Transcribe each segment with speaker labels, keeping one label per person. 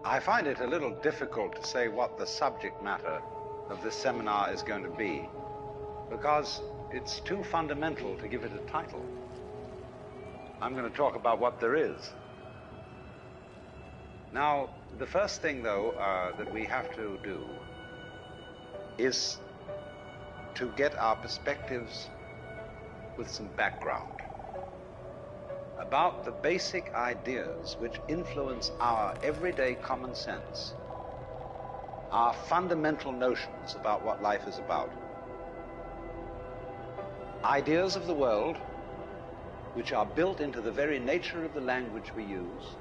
Speaker 1: I find it a little difficult to say what the subject matter of this seminar is going to be, because it's too fundamental to give it a title. I'm going to talk about what there is. Now, the first thing, though, that we have to do is to get our perspectives with some background about the basic ideas which influence our everyday common sense, our fundamental notions about what life is about. Ideas of the world which are built into the very nature of the language we use,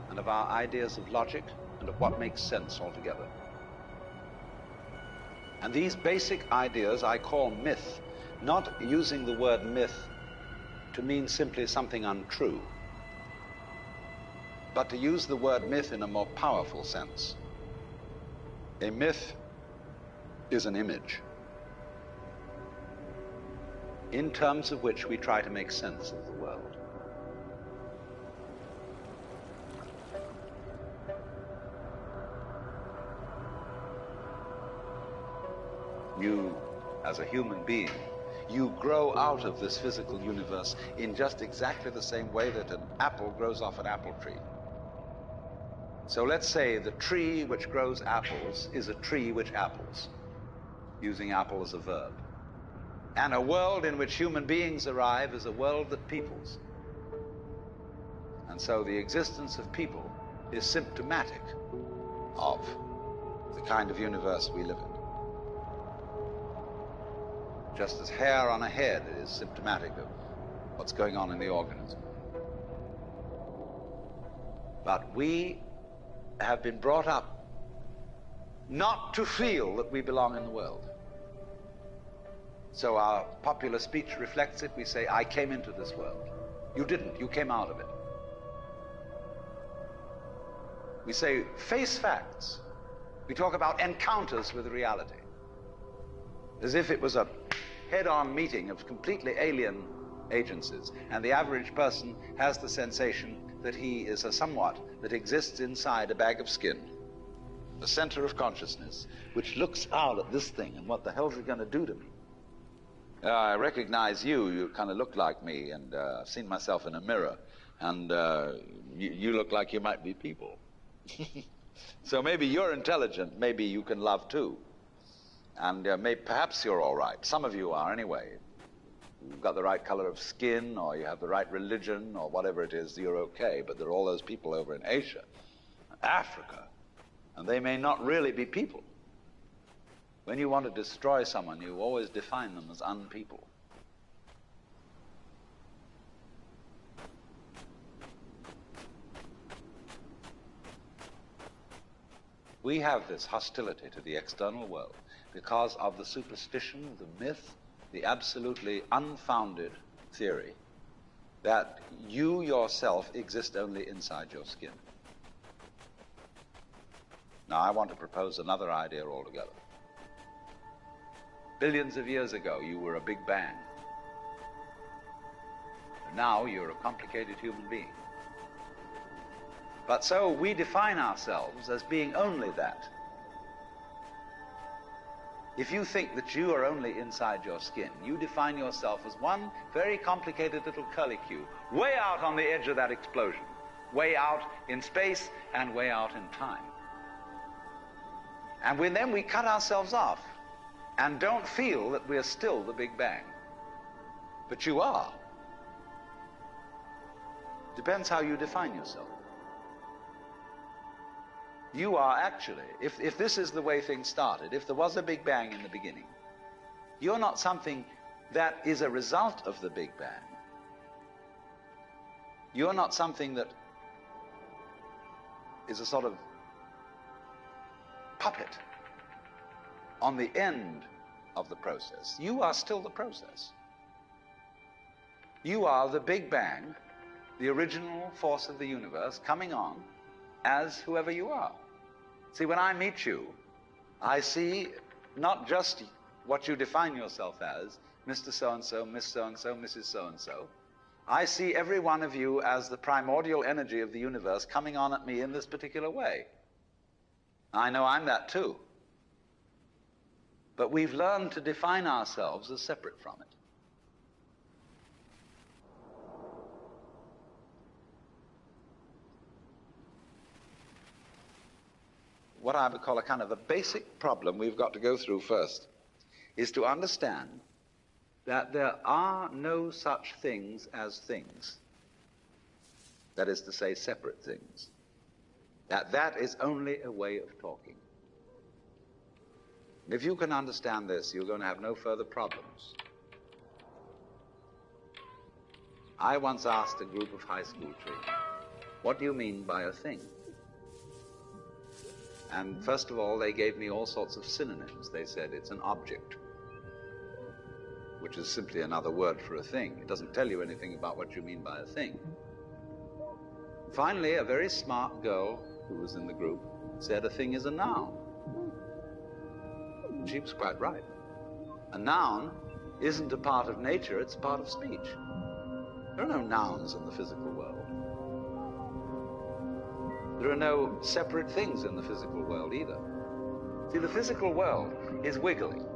Speaker 1: and of our ideas of logic and of what makes sense altogether. And these basic ideas I call myth, not using the word myth to mean simply something untrue, but to use the word myth in a more powerful sense. A myth is an image in terms of which we try to make sense of the world. You, as a human being, you grow out of this physical universe in just exactly the same way that an apple grows off an apple tree. So let's say the tree which grows apples is a tree which apples, using apple as a verb. And a world in which human beings arrive is a world that peoples. And so the existence of people is symptomatic of the kind of universe we live in. Just as hair on a head is symptomatic of what's going on in the organism. But we have been brought up not to feel that we belong in the world. So our popular speech reflects it. We say, I came into this world. You didn't, you came out of it. We say, face facts. We talk about encounters with reality, as if it was a head-on meeting of completely alien agencies, and the average person has the sensation that he is a somewhat that exists inside a bag of skin, the center of consciousness, which looks out at this thing and what the hell's it going to do to me? I recognize you, you kind of look like me, and I've seen myself in a mirror, and you look like you might be people. So maybe you're intelligent, maybe you can love too. And perhaps you're all right. Some of you are anyway. You've got the right color of skin, or you have the right religion, or whatever it is, you're okay. But there are all those people over in Asia, Africa, and they may not really be people. When you want to destroy someone, you always define them as unpeople. We have this hostility to the external world because of the superstition, the myth, the absolutely unfounded theory that you yourself exist only inside your skin. Now, I want to propose another idea altogether. Billions of years ago, you were a big bang. Now you're a complicated human being. But so we define ourselves as being only that. If you think that you are only inside your skin, you define yourself as one very complicated little curlicue, way out on the edge of that explosion, way out in space and way out in time. And then we cut ourselves off and don't feel that we're still the Big Bang. But you are. Depends how you define yourself. You are actually, if this is the way things started, if there was a Big Bang in the beginning, you're not something that is a result of the Big Bang. You're not something that is a sort of puppet on the end of the process. You are still the process. You are the Big Bang, the original force of the universe coming on as whoever you are. See, when I meet you, I see not just what you define yourself as, Mr. So-and-so, Miss So-and-so, Mrs. So-and-so, I see every one of you as the primordial energy of the universe coming on at me in this particular way. I know I'm that too. But we've learned to define ourselves as separate from it. What I would call a kind of a basic problem we've got to go through first is to understand that there are no such things as things. That is to say, separate things. That is only a way of talking. If you can understand this, you're going to have no further problems. I once asked a group of high school children, what do you mean by a thing? And first of all, they gave me all sorts of synonyms. They said it's an object, which is simply another word for a thing. It doesn't tell you anything about what you mean by a thing. Finally, a very smart girl who was in the group said a thing is a noun. And she was quite right. A noun isn't a part of nature, it's a part of speech. There are no nouns in the physical world. There are no separate things in the physical world either. See, the physical world is wiggling.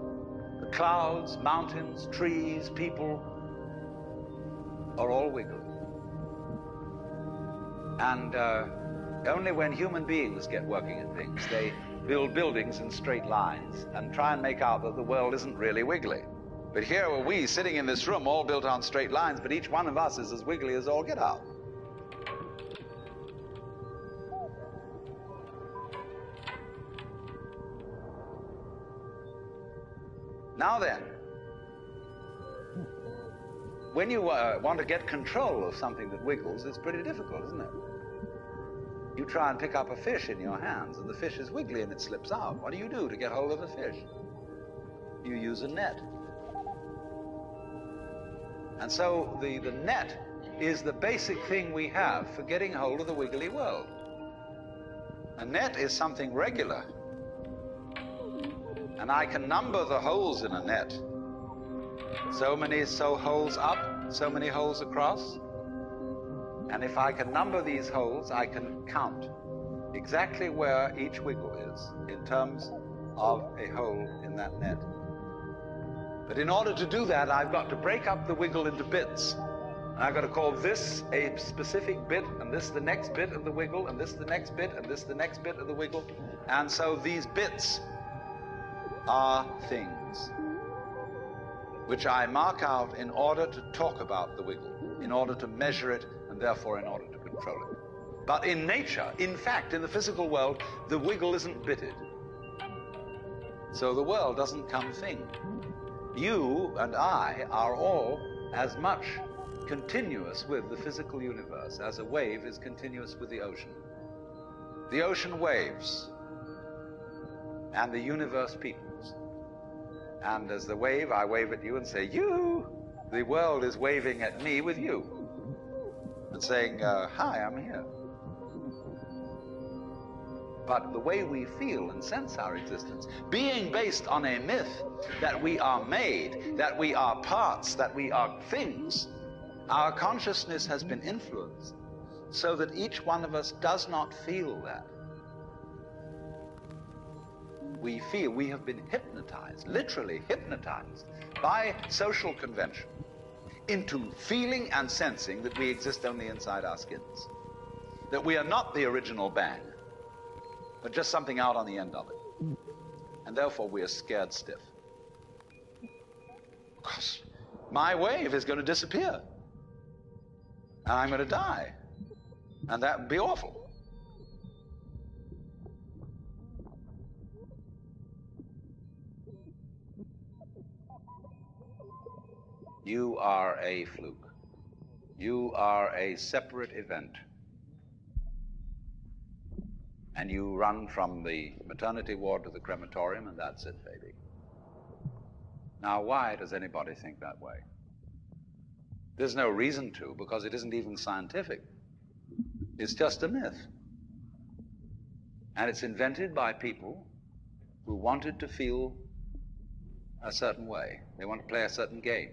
Speaker 1: The clouds, mountains, trees, people are all wiggling. And only when human beings get working at things, they build buildings in straight lines and try and make out that the world isn't really wiggly. But here are we sitting in this room all built on straight lines, but each one of us is as wiggly as all get out. Now then, when you want to get control of something that wiggles, it's pretty difficult, isn't it? You try and pick up a fish in your hands, and the fish is wiggly and it slips out. What do you do to get hold of the fish? You use a net. And so the net is the basic thing we have for getting hold of the wiggly world. A net is something regular. And I can number the holes in a net. So many holes up, so many holes across. And if I can number these holes, I can count exactly where each wiggle is in terms of a hole in that net. But in order to do that, I've got to break up the wiggle into bits. And I've got to call this a specific bit, and this the next bit of the wiggle, and this the next bit, and this the next bit of the wiggle. And so these bits are things which I mark out in order to talk about the wiggle, in order to measure it, and therefore in order to control it. But in nature, in fact, in the physical world, the wiggle isn't bitted. So the world doesn't come thing. You and I are all as much continuous with the physical universe as a wave is continuous with the ocean. The ocean waves, and the universe peoples. And as the wave, I wave at you and say, you! The world is waving at me with you. And saying, hi, I'm here. But the way we feel and sense our existence, being based on a myth that we are made, that we are parts, that we are things, our consciousness has been influenced so that each one of us does not feel that. We feel we have been hypnotized, literally hypnotized, by social convention into feeling and sensing that we exist only inside our skins, that we are not the original bang, but just something out on the end of it. And therefore we are scared stiff. Because my wave is going to disappear. And I'm going to die. And that would be awful. You are a fluke. You are a separate event. And you run from the maternity ward to the crematorium, and that's it, baby. Now, why does anybody think that way? There's no reason to, because it isn't even scientific. It's just a myth. And it's invented by people who wanted to feel a certain way. They want to play a certain game.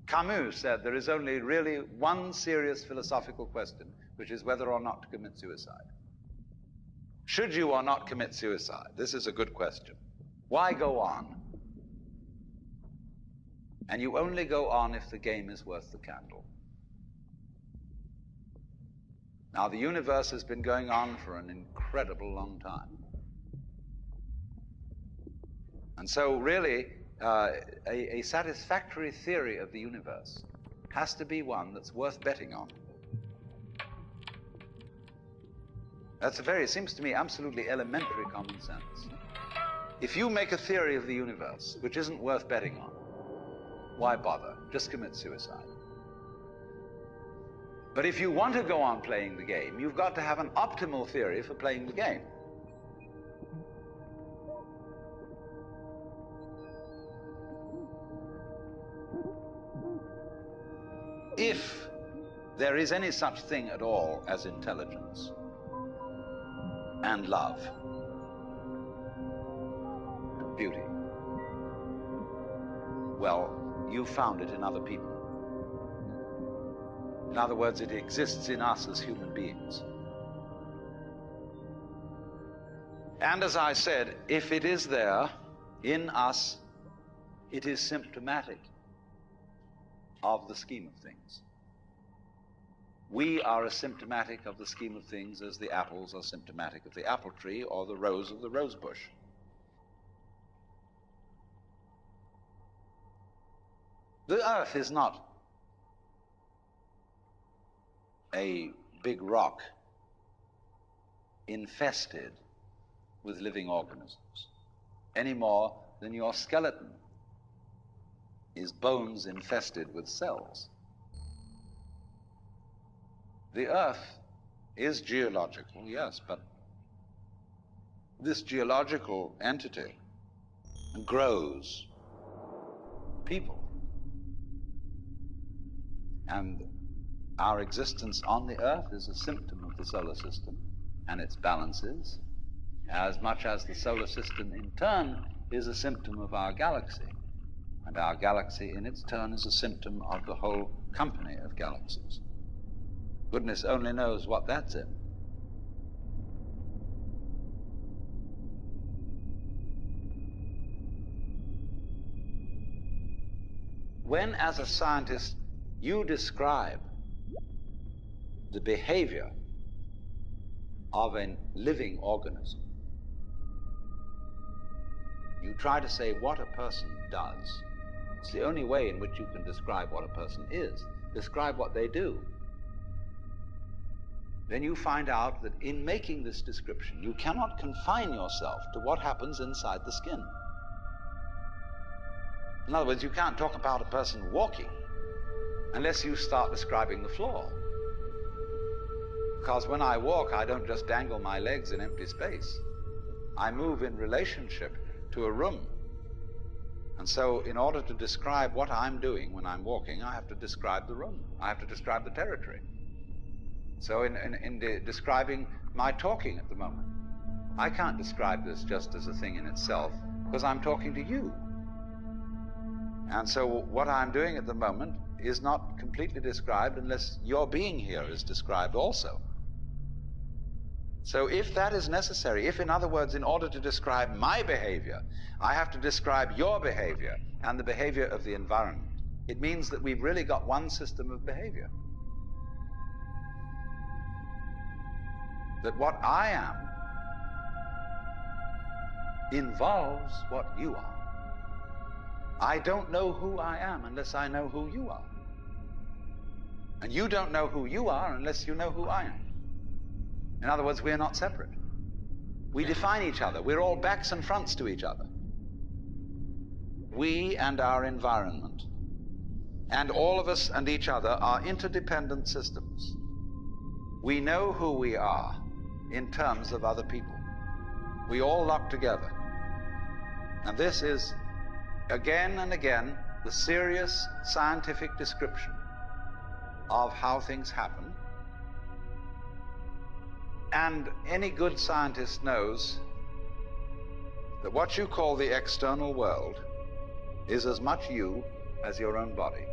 Speaker 1: Camus said there is only really one serious philosophical question, which is whether or not to commit suicide. Should you or not commit suicide? This is a good question. Why go on? And you only go on if the game is worth the candle. Now, the universe has been going on for an incredible long time. And so, really, a satisfactory theory of the universe has to be one that's worth betting on. That's it seems to me, absolutely elementary common sense. If you make a theory of the universe which isn't worth betting on, why bother? Just commit suicide. But if you want to go on playing the game, you've got to have an optimal theory for playing the game. If there is any such thing at all as intelligence and love and beauty, well, you found it in other people. In other words, it exists in us as human beings. And as I said, if it is there in us, it is symptomatic of the scheme of things. We are as symptomatic of the scheme of things as the apples are symptomatic of the apple tree or the rose of the rose bush. The earth is not a big rock infested with living organisms, any more than your skeleton is bones infested with cells. The earth is geological, yes, but this geological entity grows people. And our existence on the earth is a symptom of the solar system and its balances, as much as the solar system in turn is a symptom of our galaxy. And our galaxy in its turn is a symptom of the whole company of galaxies. Goodness only knows what that's in. When, as a scientist, you describe the behavior of a living organism, you try to say what a person does. It's the only way in which you can describe what a person is. Describe what they do. Then you find out that in making this description, you cannot confine yourself to what happens inside the skin. In other words, you can't talk about a person walking unless you start describing the floor. Because when I walk, I don't just dangle my legs in empty space. I move in relationship to a room. And so in order to describe what I'm doing when I'm walking, I have to describe the room. I have to describe the territory. So in describing my talking at the moment, I can't describe this just as a thing in itself, because I'm talking to you. And so what I'm doing at the moment is not completely described unless your being here is described also. So if that is necessary, if, in other words, in order to describe my behavior, I have to describe your behavior and the behavior of the environment, it means that we've really got one system of behavior. That what I am involves what you are. I don't know who I am unless I know who you are. And you don't know who you are unless you know who I am. In other words, we're not separate. We define each other. We're all backs and fronts to each other. We and our environment, and all of us and each other, are interdependent systems. We know who we are in terms of other people. We all lock together. And this is, again and again, the serious scientific description of how things happen. And any good scientist knows that what you call the external world is as much you as your own body.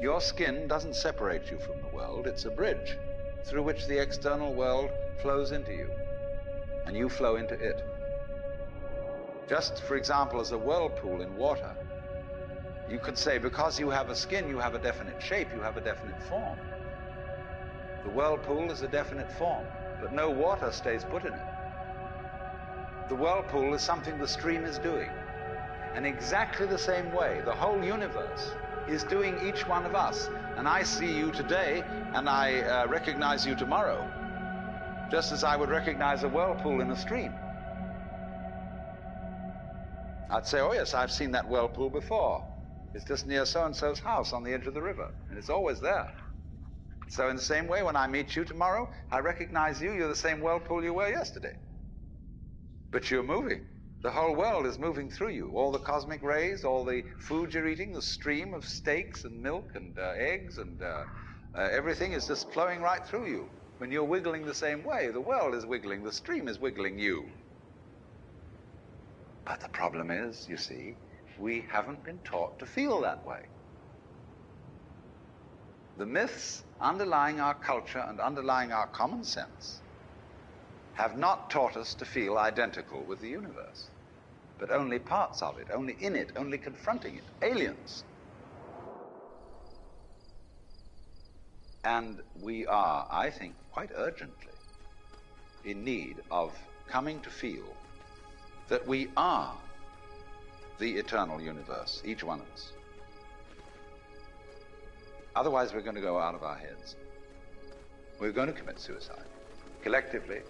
Speaker 1: Your skin doesn't separate you from the world. It's a bridge through which the external world flows into you, and you flow into it. Just, for example, as a whirlpool in water, you could say because you have a skin, you have a definite shape, you have a definite form. The whirlpool is a definite form, but no water stays put in it. The whirlpool is something the stream is doing. And exactly the same way, the whole universe is doing each one of us. And I see you today, and I recognize you tomorrow, just as I would recognize a whirlpool in a stream. I'd say, oh yes, I've seen that whirlpool before. It's just near so-and-so's house on the edge of the river, and it's always there. So in the same way, when I meet you tomorrow, I recognize you. You're the same whirlpool you were yesterday. But you're moving. The whole world is moving through you. All the cosmic rays, all the food you're eating, the stream of steaks and milk and eggs and everything is just flowing right through you. When you're wiggling the same way, the world is wiggling, the stream is wiggling you. But the problem is, you see, we haven't been taught to feel that way. The myths underlying our culture and underlying our common sense have not taught us to feel identical with the universe, but only parts of it, only in it, only confronting it, aliens. And we are, I think, quite urgently in need of coming to feel that we are the eternal universe, each one of us. Otherwise, we're going to go out of our heads. We're going to commit suicide, collectively,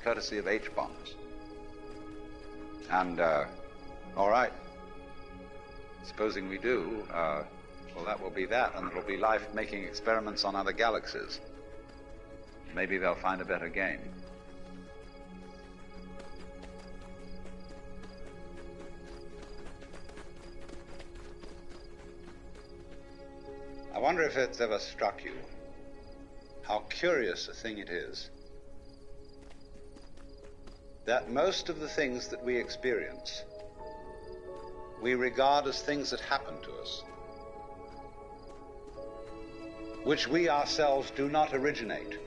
Speaker 1: courtesy of H-bombs. And, all right, supposing we do, well, that will be that, and it'll be life making experiments on other galaxies. Maybe they'll find a better game. I wonder if it's ever struck you how curious a thing it is that most of the things that we experience, we regard as things that happen to us, which we ourselves do not originate,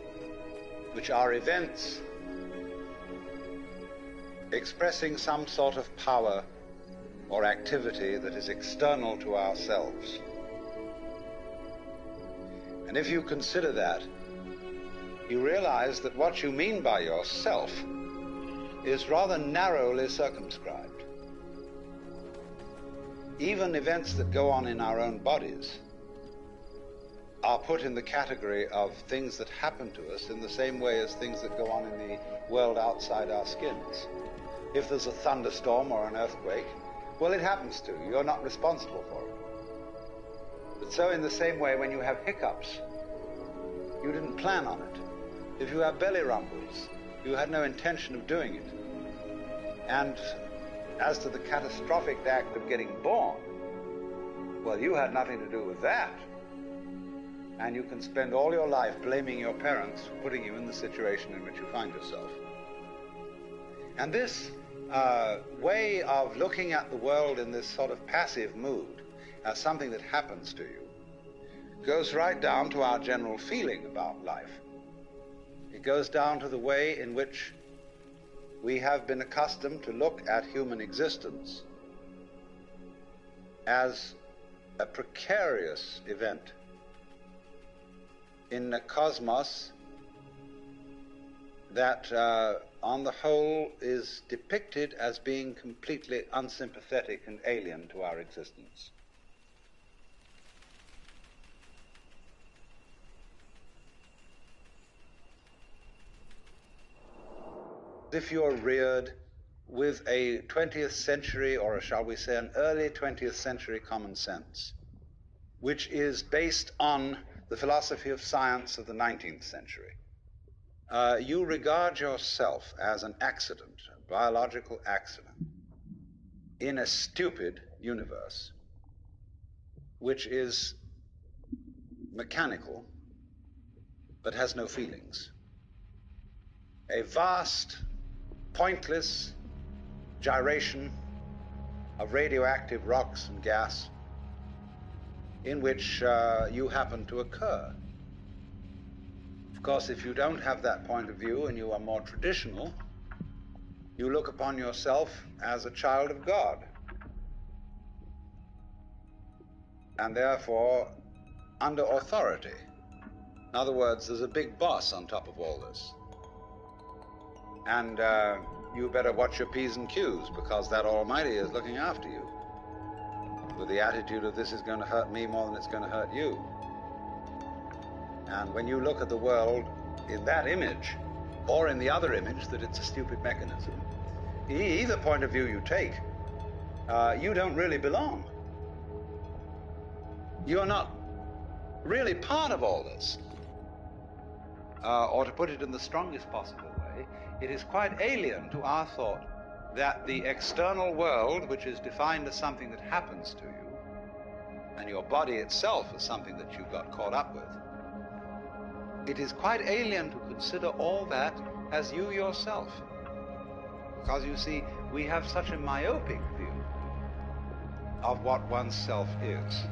Speaker 1: which are events expressing some sort of power or activity that is external to ourselves. And if you consider that, you realize that what you mean by yourself is rather narrowly circumscribed. Even events that go on in our own bodies are put in the category of things that happen to us in the same way as things that go on in the world outside our skins. If there's a thunderstorm or an earthquake, well, it happens to you. You're not responsible for it. But so in the same way, when you have hiccups, you didn't plan on it. If you have belly rumbles, you had no intention of doing it. And as to the catastrophic act of getting born, well, you had nothing to do with that. And you can spend all your life blaming your parents for putting you in the situation in which you find yourself. And this way of looking at the world in this sort of passive mood as something that happens to you goes right down to our general feeling about life. It goes down to the way in which we have been accustomed to look at human existence as a precarious event in a cosmos that, on the whole, is depicted as being completely unsympathetic and alien to our existence. If you're reared with a 20th century, or shall we say an early 20th century common sense, which is based on the philosophy of science of the 19th century, you regard yourself as an accident, a biological accident, in a stupid universe, which is mechanical, but has no feelings. A vast, pointless gyration of radioactive rocks and gas, in which you happen to occur. Of course, if you don't have that point of view and you are more traditional, you look upon yourself as a child of God, and therefore under authority. In other words, there's a big boss on top of all this. And you better watch your P's and Q's, because that Almighty is looking after you, with the attitude of this is going to hurt me more than it's going to hurt you. And when you look at the world in that image, or in the other image that it's a stupid mechanism, either point of view you take, you don't really belong. You're not really part of all this. Or to put it in the strongest possible way, it is quite alien to our thought that the external world, which is defined as something that happens to you, and your body itself as something that you got caught up with, it is quite alien to consider all that as you yourself. Because you see, we have such a myopic view of what one's self is.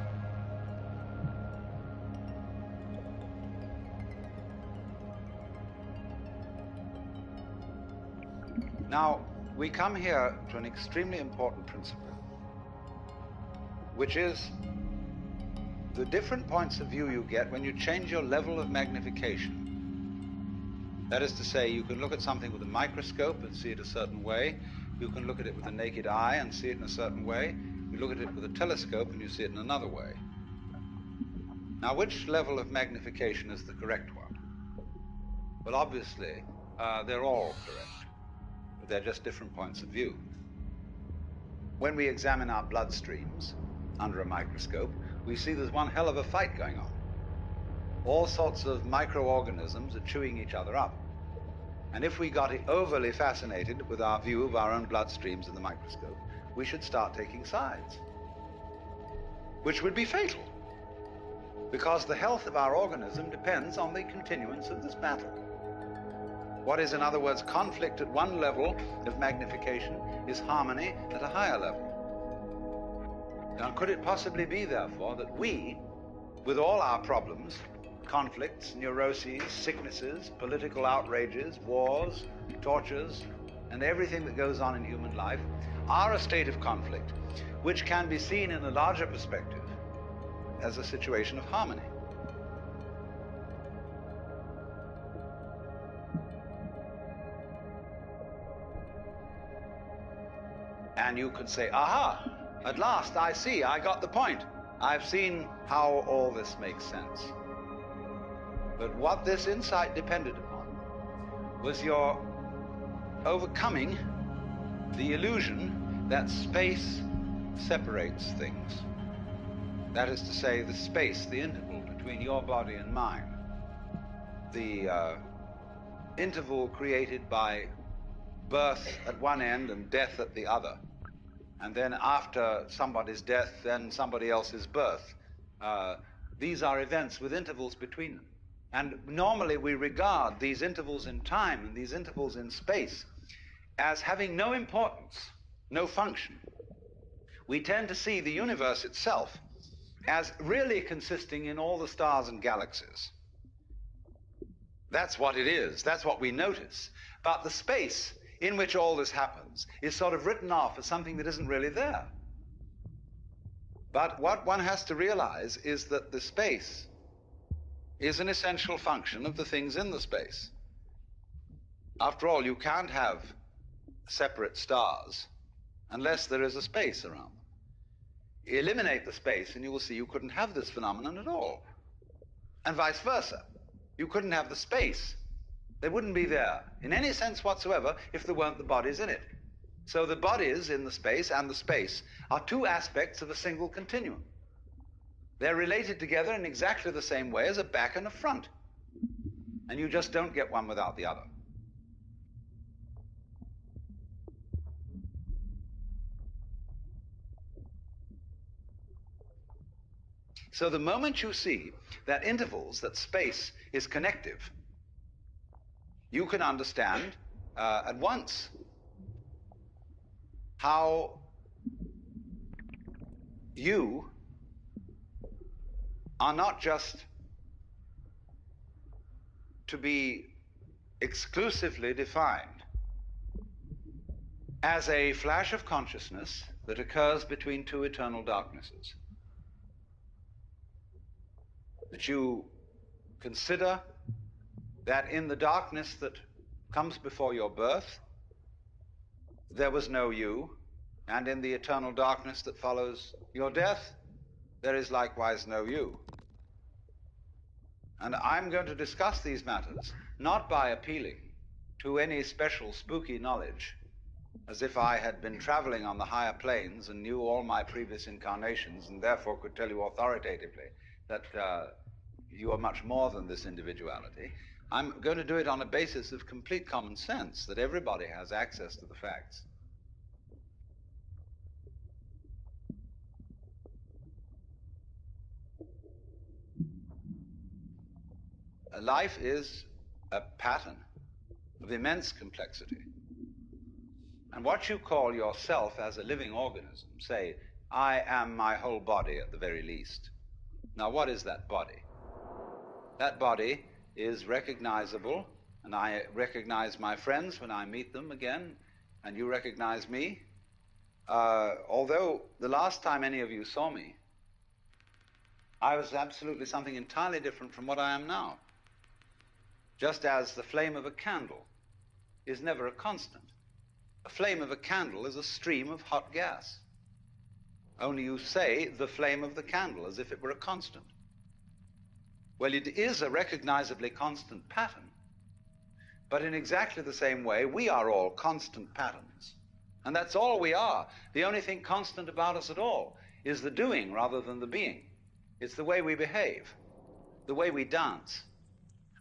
Speaker 1: Now, we come here to an extremely important principle, which is the different points of view you get when you change your level of magnification. That is to say, you can look at something with a microscope and see it a certain way. You can look at it with the naked eye and see it in a certain way. You look at it with a telescope and you see it in another way. Now, which level of magnification is the correct one? Well, obviously, they're all correct. They're just different points of view. When we examine our bloodstreams under a microscope, we see there's one hell of a fight going on. All sorts of microorganisms are chewing each other up. And if we got overly fascinated with our view of our own bloodstreams in the microscope, we should start taking sides, which would be fatal, because the health of our organism depends on the continuance of this battle. What is, in other words, conflict at one level of magnification is harmony at a higher level. Now, could it possibly be, therefore, that we, with all our problems, conflicts, neuroses, sicknesses, political outrages, wars, tortures, and everything that goes on in human life, are a state of conflict which can be seen in a larger perspective as a situation of harmony? And you could say, aha, at last I see, I got the point. I've seen how all this makes sense. But what this insight depended upon was your overcoming the illusion that space separates things. That is to say, the space, the interval between your body and mine. The interval created by birth at one end and death at the other. And then after somebody's death, then somebody else's birth. These are events with intervals between them. And normally we regard these intervals in time and these intervals in space as having no importance, no function. We tend to see the universe itself as really consisting in all the stars and galaxies. That's what it is. That's what we notice. But the space in which all this happens is sort of written off as something that isn't really there. But what one has to realize is that the space is an essential function of the things in the space. After all, you can't have separate stars unless there is a space around them. Eliminate the space and you will see you couldn't have this phenomenon at all. And vice versa. You couldn't have the space. They wouldn't be there in any sense whatsoever if there weren't the bodies in it. So the bodies in the space and the space are two aspects of a single continuum. They're related together in exactly the same way as a back and a front. And you just don't get one without the other. So the moment you see that intervals, that space is connective, you can understand at once how you are not just to be exclusively defined as a flash of consciousness that occurs between two eternal darknesses. That you consider that in the darkness that comes before your birth, there was no you, and in the eternal darkness that follows your death, there is likewise no you. And I'm going to discuss these matters not by appealing to any special spooky knowledge, as if I had been traveling on the higher planes and knew all my previous incarnations and therefore could tell you authoritatively that you are much more than this individuality. I'm going to do it on a basis of complete common sense, that everybody has access to the facts. Life is a pattern of immense complexity. And what you call yourself as a living organism, say, I am my whole body at the very least. Now, what is that body? That body is recognizable, and I recognize my friends when I meet them again, and you recognize me. Although the last time any of you saw me, I was absolutely something entirely different from what I am now. Just as the flame of a candle is never a constant. A flame of a candle is a stream of hot gas. Only you say the flame of the candle as if it were a constant. Well, it is a recognizably constant pattern, but in exactly the same way, we are all constant patterns. And that's all we are. The only thing constant about us at all is the doing rather than the being. It's the way we behave, the way we dance.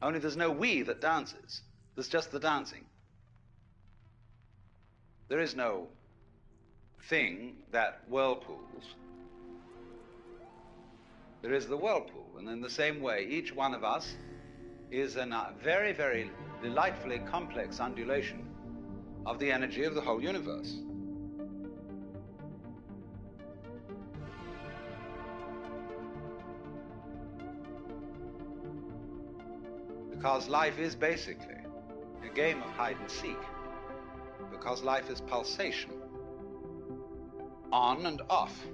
Speaker 1: Only there's no we that dances. There's just the dancing. There is no thing that whirlpools. There is the whirlpool. And in the same way, each one of us is a very, very delightfully complex undulation of the energy of the whole universe. Because life is basically a game of hide and seek. Because life is pulsation. On and off.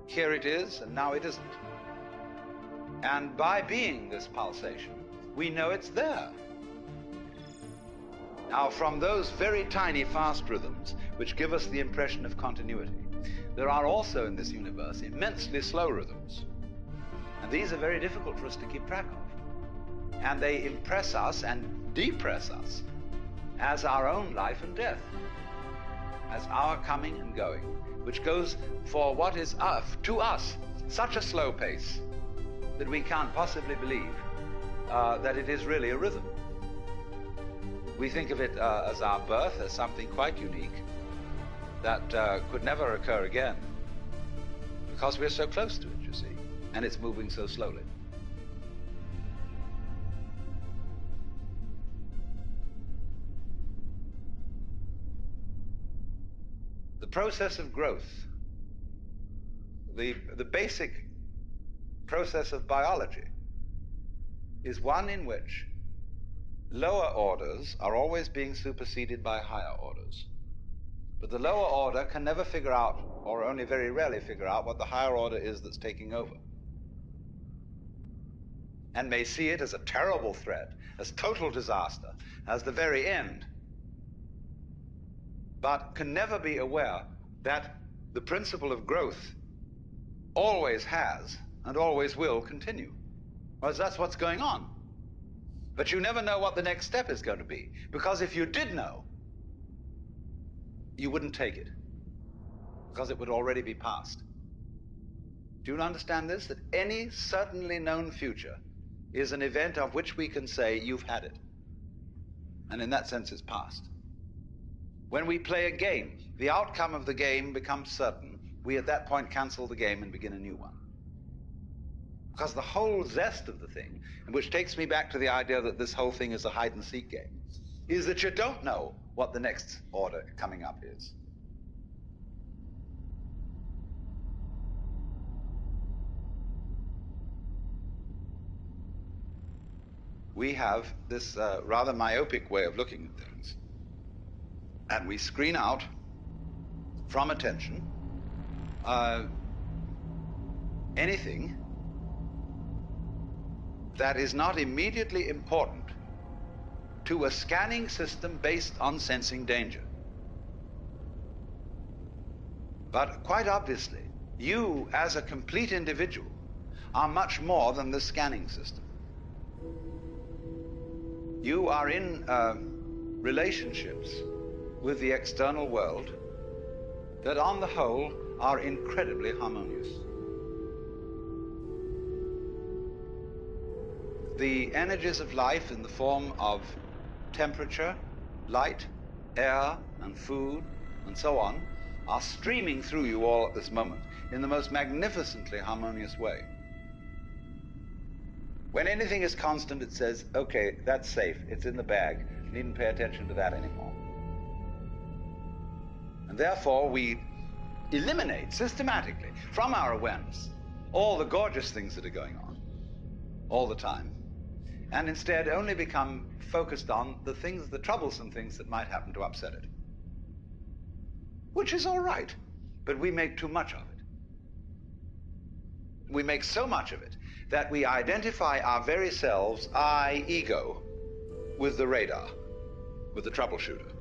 Speaker 1: Here it is, and now it isn't. And by being this pulsation, we know it's there. Now, from those very tiny fast rhythms, which give us the impression of continuity, there are also in this universe immensely slow rhythms. And these are very difficult for us to keep track of. And they impress us and depress us as our own life and death, as our coming and going, which goes for what is to us such a slow pace that we can't possibly believe that it is really a rhythm. We think of it as our birth, as something quite unique that could never occur again, because we're so close to it, you see, and it's moving so slowly. The process of growth, the basic process of biology, is one in which lower orders are always being superseded by higher orders. But the lower order can never figure out, or only very rarely figure out, what the higher order is that's taking over. And may see it as a terrible threat, as total disaster, as the very end. But can never be aware that the principle of growth always has and always will continue. Whereas that's what's going on. But you never know what the next step is going to be, because if you did know, you wouldn't take it, because it would already be past. Do you understand this? That any certainly known future is an event of which we can say, you've had it. And in that sense, it's past. When we play a game, the outcome of the game becomes certain. We at that point cancel the game and begin a new one. Because the whole zest of the thing, and which takes me back to the idea that this whole thing is a hide and seek game, is that you don't know what the next order coming up is. we have this rather myopic way of looking at things. And we screen out from attention anything that is not immediately important to a scanning system based on sensing danger. But quite obviously, you as a complete individual are much more than the scanning system. You are in relationships with the external world that on the whole are incredibly harmonious. The energies of life in the form of temperature, light, air, and food, and so on, are streaming through you all at this moment in the most magnificently harmonious way. When anything is constant, it says, okay, that's safe, it's in the bag, needn't pay attention to that anymore. And therefore, we eliminate systematically from our awareness all the gorgeous things that are going on all the time, and instead only become focused on the things, the troublesome things that might happen to upset it. Which is all right, but we make too much of it. We make so much of it that we identify our very selves, I, ego, with the radar, with the troubleshooter.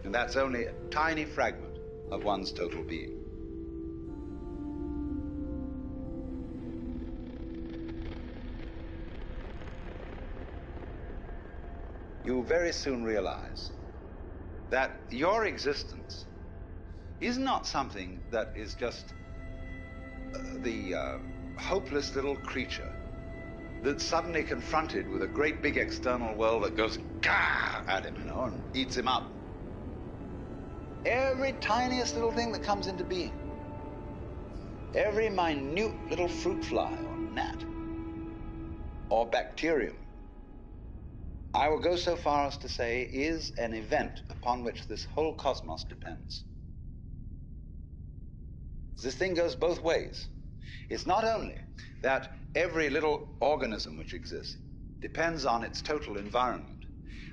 Speaker 1: And that's only a tiny fragment of one's total being. You very soon realize that your existence is not something that is just the hopeless little creature that's suddenly confronted with a great big external world that goes gah at him, and eats him up. Every tiniest little thing that comes into being, every minute little fruit fly or gnat or bacterium, I will go so far as to say, is an event upon which this whole cosmos depends. This thing goes both ways. It's not only that every little organism which exists depends on its total environment.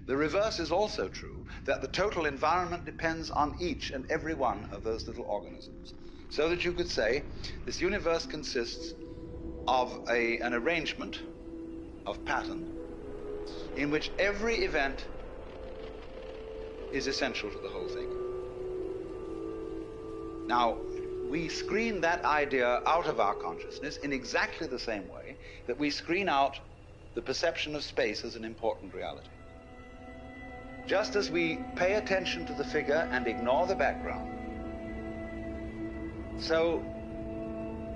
Speaker 1: The reverse is also true, that the total environment depends on each and every one of those little organisms. So that you could say this universe consists of an arrangement of pattern in which every event is essential to the whole thing. Now, we screen that idea out of our consciousness in exactly the same way that we screen out the perception of space as an important reality. Just as we pay attention to the figure and ignore the background, so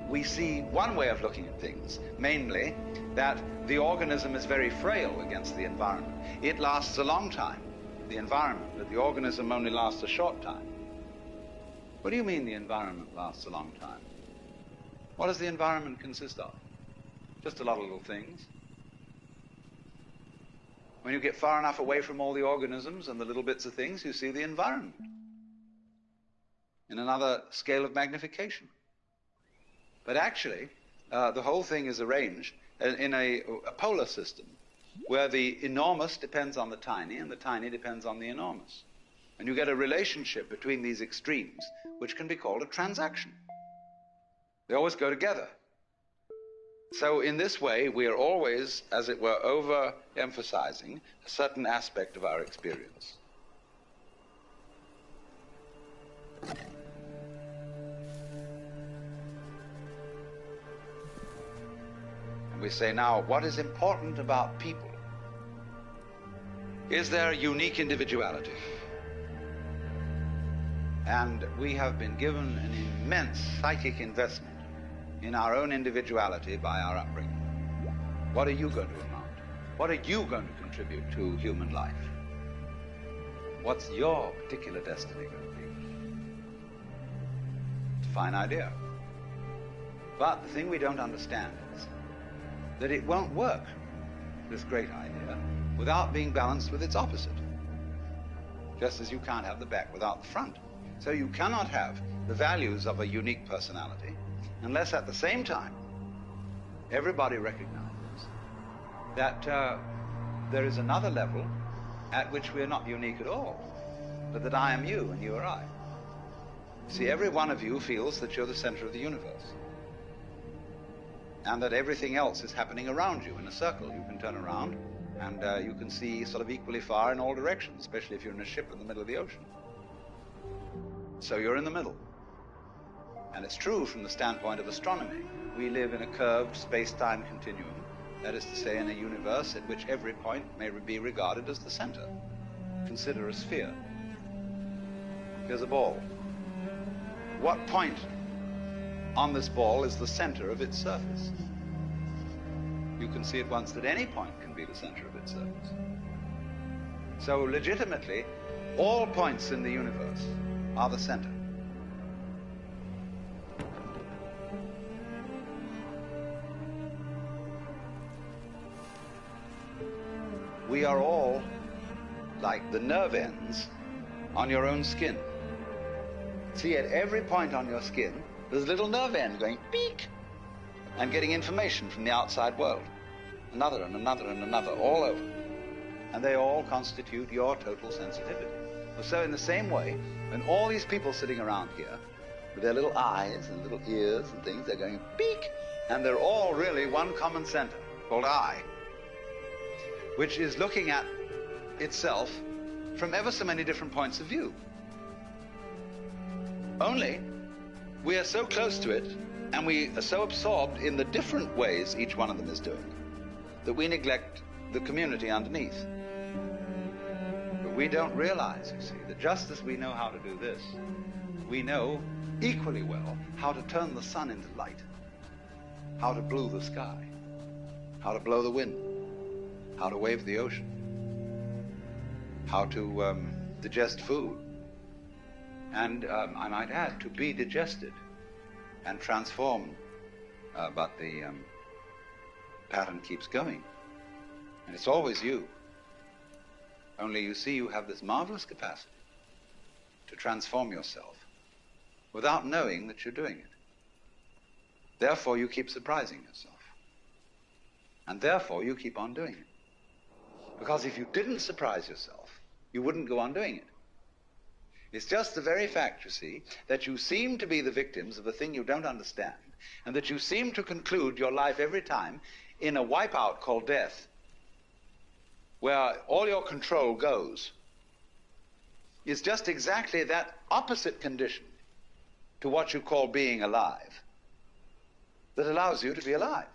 Speaker 1: we see one way of looking at things, mainly that the organism is very frail against the environment. It lasts a long time, the environment, but the organism only lasts a short time. What do you mean the environment lasts a long time? What does the environment consist of? Just a lot of little things. When you get far enough away from all the organisms and the little bits of things, you see the environment in another scale of magnification. But actually, the whole thing is arranged in a polar system where the enormous depends on the tiny and the tiny depends on the enormous. And you get a relationship between these extremes, which can be called a transaction. They always go together. So in this way, we are always, as it were, overemphasizing a certain aspect of our experience. And we say now, what is important about people? Is their unique individuality. And we have been given an immense psychic investment in our own individuality by our upbringing. What are you going to amount? What are you going to contribute to human life? What's your particular destiny going to be? It's a fine idea. But the thing we don't understand is that it won't work, this great idea, without being balanced with its opposite. Just as you can't have the back without the front. So you cannot have the values of a unique personality unless at the same time everybody recognizes that there is another level at which we are not unique at all, but that I am you and you are I. See, every one of you feels that you're the center of the universe, and that everything else is happening around you in a circle. You can turn around and you can see sort of equally far in all directions, especially if you're in a ship in the middle of the ocean. So you're in the middle. And it's true from the standpoint of astronomy. We live in a curved space-time continuum, that is to say, in a universe at which every point may be regarded as the center. Consider a sphere. Here's a ball. What point on this ball is the center of its surface? You can see at once that any point can be the center of its surface. So legitimately, all points in the universe are the center. We are all like the nerve ends on your own skin. See, at every point on your skin, there's a little nerve end going beep and getting information from the outside world. Another and another and another, all over. And they all constitute your total sensitivity. So in the same way, when all these people sitting around here, with their little eyes and little ears and things, they're going beep, and they're all really one common center called I, which is looking at itself from ever so many different points of view. Only, we are so close to it, and we are so absorbed in the different ways each one of them is doing, that we neglect the community underneath. But we don't realize, you see, that just as we know how to do this, we know equally well how to turn the sun into light, how to blue the sky, how to blow the wind, how to wave the ocean, how to digest food, and I might add, to be digested and transformed, but the pattern keeps going, and it's always you. Only you see, you have this marvelous capacity to transform yourself without knowing that you're doing it. Therefore, you keep surprising yourself, and therefore you keep on doing it. Because if you didn't surprise yourself, you wouldn't go on doing it. It's just the very fact, you see, that you seem to be the victims of a thing you don't understand, and that you seem to conclude your life every time in a wipeout called death, where all your control goes, is just exactly that opposite condition to what you call being alive that allows you to be alive.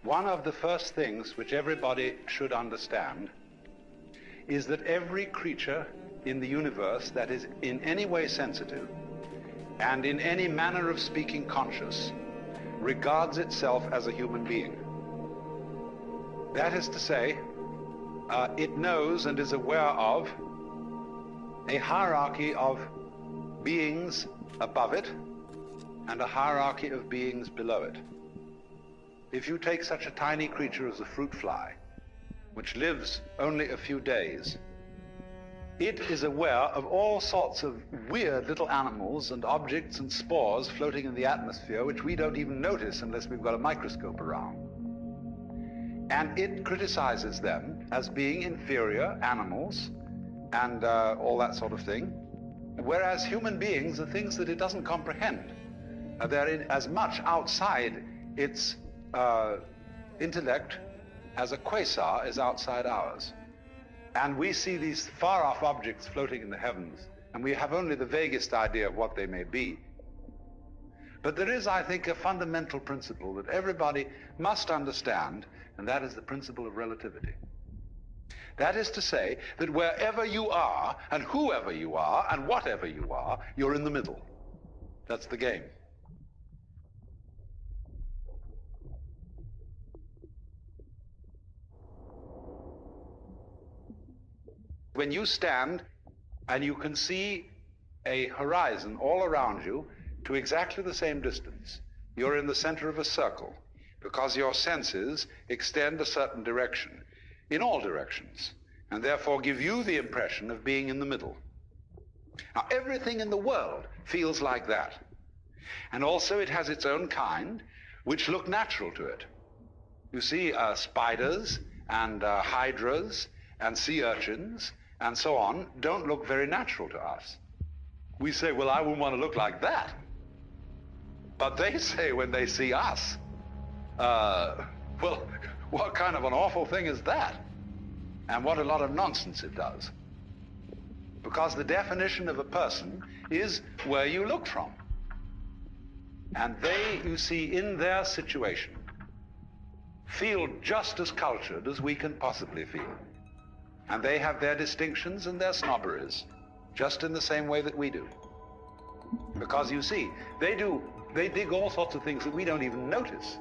Speaker 1: One of the first things which everybody should understand is that every creature in the universe that is in any way sensitive and in any manner of speaking conscious regards itself as a human being. That is to say, it knows and is aware of a hierarchy of beings above it and a hierarchy of beings below it. If you take such a tiny creature as a fruit fly, which lives only a few days, it is aware of all sorts of weird little animals and objects and spores floating in the atmosphere which we don't even notice unless we've got a microscope around. And it criticizes them as being inferior animals and all that sort of thing, whereas human beings are things that it doesn't comprehend. They're as much outside its intellect as a quasar is outside ours. And we see these far-off objects floating in the heavens, and we have only the vaguest idea of what they may be. But there is, I think, a fundamental principle that everybody must understand, and that is the principle of relativity. That is to say that wherever you are, and whoever you are, and whatever you are, you're in the middle. That's the game. When you stand and you can see a horizon all around you to exactly the same distance, you're in the center of a circle because your senses extend a certain direction in all directions and therefore give you the impression of being in the middle. Now, everything in the world feels like that. And also it has its own kind, which look natural to it. You see, spiders and hydras and sea urchins and so on don't look very natural to us. We say, well, I wouldn't want to look like that. But they say when they see us, well, what kind of an awful thing is that? And what a lot of nonsense it does. Because the definition of a person is where you look from. And they, you see, in their situation, feel just as cultured as we can possibly feel. And they have their distinctions and their snobberies, just in the same way that we do. Because you see, they dig all sorts of things that we don't even notice.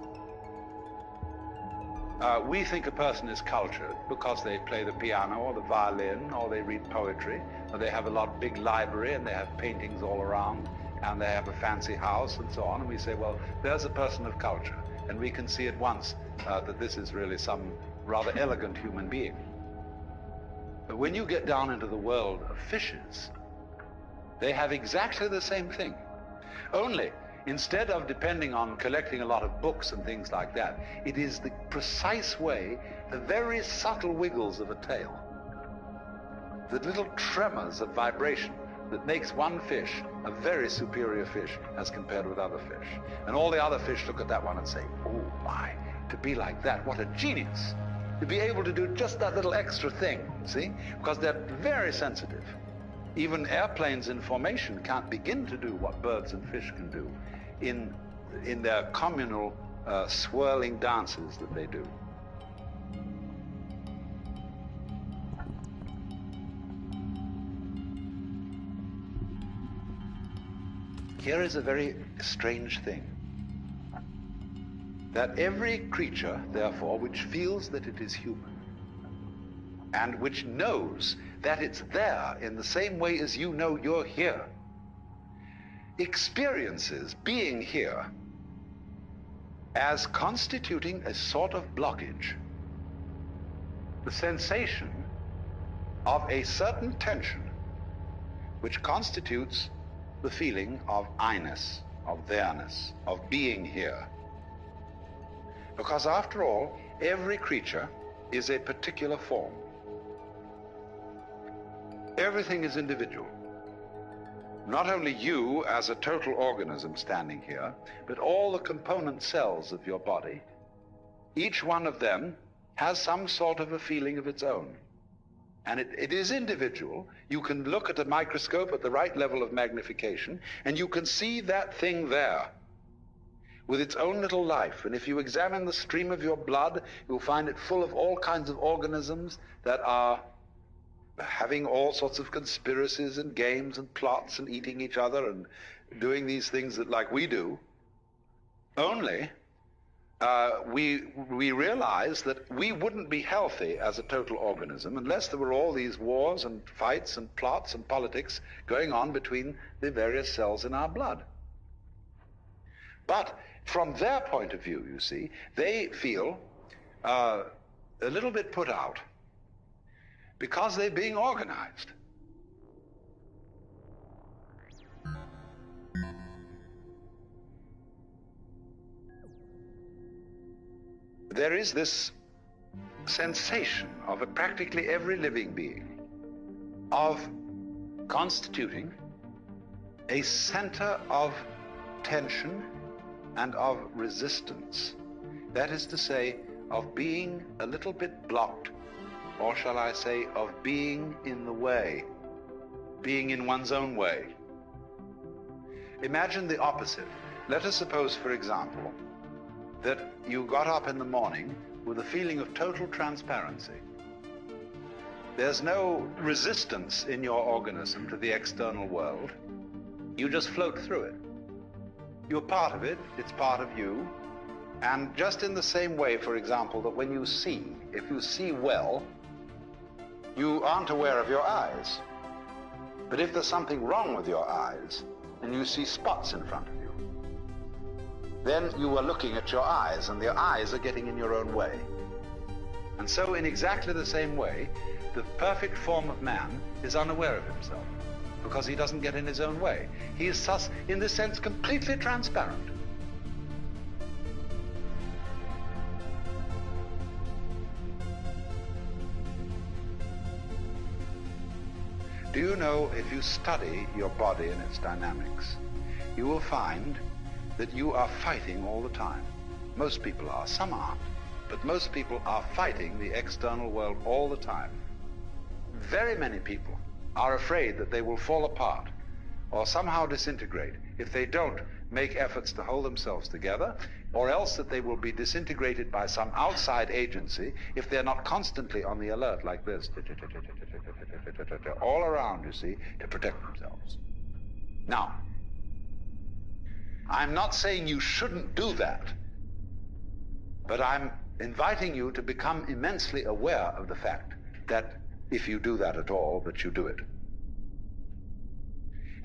Speaker 1: We think a person is cultured because they play the piano or the violin, or they read poetry, or they have a big library and they have paintings all around, and they have a fancy house and so on. And we say, well, there's a person of culture. And we can see at once that this is really some rather elegant human being. But when you get down into the world of fishes, they have exactly the same thing. Only, instead of depending on collecting a lot of books and things like that, it is the precise way, the very subtle wiggles of a tail, the little tremors of vibration that makes one fish a very superior fish as compared with other fish. And all the other fish look at that one and say, oh my, to be like that, what a genius. To be able to do just that little extra thing, see? Because they're very sensitive. Even airplanes in formation can't begin to do what birds and fish can do in their communal swirling dances that they do. Here is a very strange thing. That every creature, therefore, which feels that it is human, and which knows that it's there in the same way as you know you're here, experiences being here as constituting a sort of blockage, the sensation of a certain tension which constitutes the feeling of I-ness, of there-ness, of being here. Because after all, every creature is a particular form. Everything is individual. Not only you as a total organism standing here, but all the component cells of your body, each one of them has some sort of a feeling of its own. And it is individual. You can look at a microscope at the right level of magnification, and you can see that thing there with its own little life. And if you examine the stream of your blood, you'll find it full of all kinds of organisms that are having all sorts of conspiracies and games and plots and eating each other and doing these things that like we do. Only we realize that we wouldn't be healthy as a total organism unless there were all these wars and fights and plots and politics going on between the various cells in our blood. But from their point of view, you see, they feel a little bit put out because they're being organized. There is this sensation of practically every living being of constituting a center of tension and of resistance. That is to say, of being a little bit blocked, or shall I say, of being in the way, being in one's own way. Imagine the opposite. Let us suppose, for example, that you got up in the morning with a feeling of total transparency. There's no resistance in your organism to the external world. You just float through it. You're part of it, it's part of you. And just in the same way, for example, that when you see, if you see well, you aren't aware of your eyes. But if there's something wrong with your eyes, and you see spots in front of you, then you are looking at your eyes, and the eyes are getting in your own way. And so in exactly the same way, the perfect form of man is unaware of himself. because he doesn't get in his own way. He is thus, in this sense, completely transparent. Do you know, if you study your body and its dynamics, you will find that you are fighting all the time. Most people are, some aren't, but most people are fighting the external world all the time. Very many people are afraid that they will fall apart or somehow disintegrate if they don't make efforts to hold themselves together, or else that they will be disintegrated by some outside agency if they're not constantly on the alert like this, all around, you see, to protect themselves. Now, I'm not saying you shouldn't do that, but I'm inviting you to become immensely aware of the fact that if you do that at all, that you do it.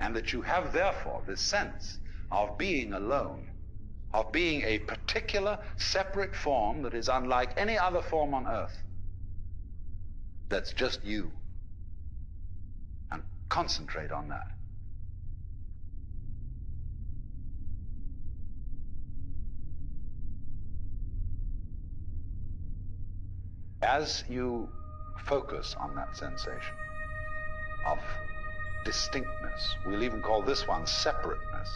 Speaker 1: And that you have, therefore, this sense of being alone, of being a particular, separate form that is unlike any other form on earth. That's just you. And concentrate on that. As you focus on that sensation of distinctness, we'll even call this one separateness,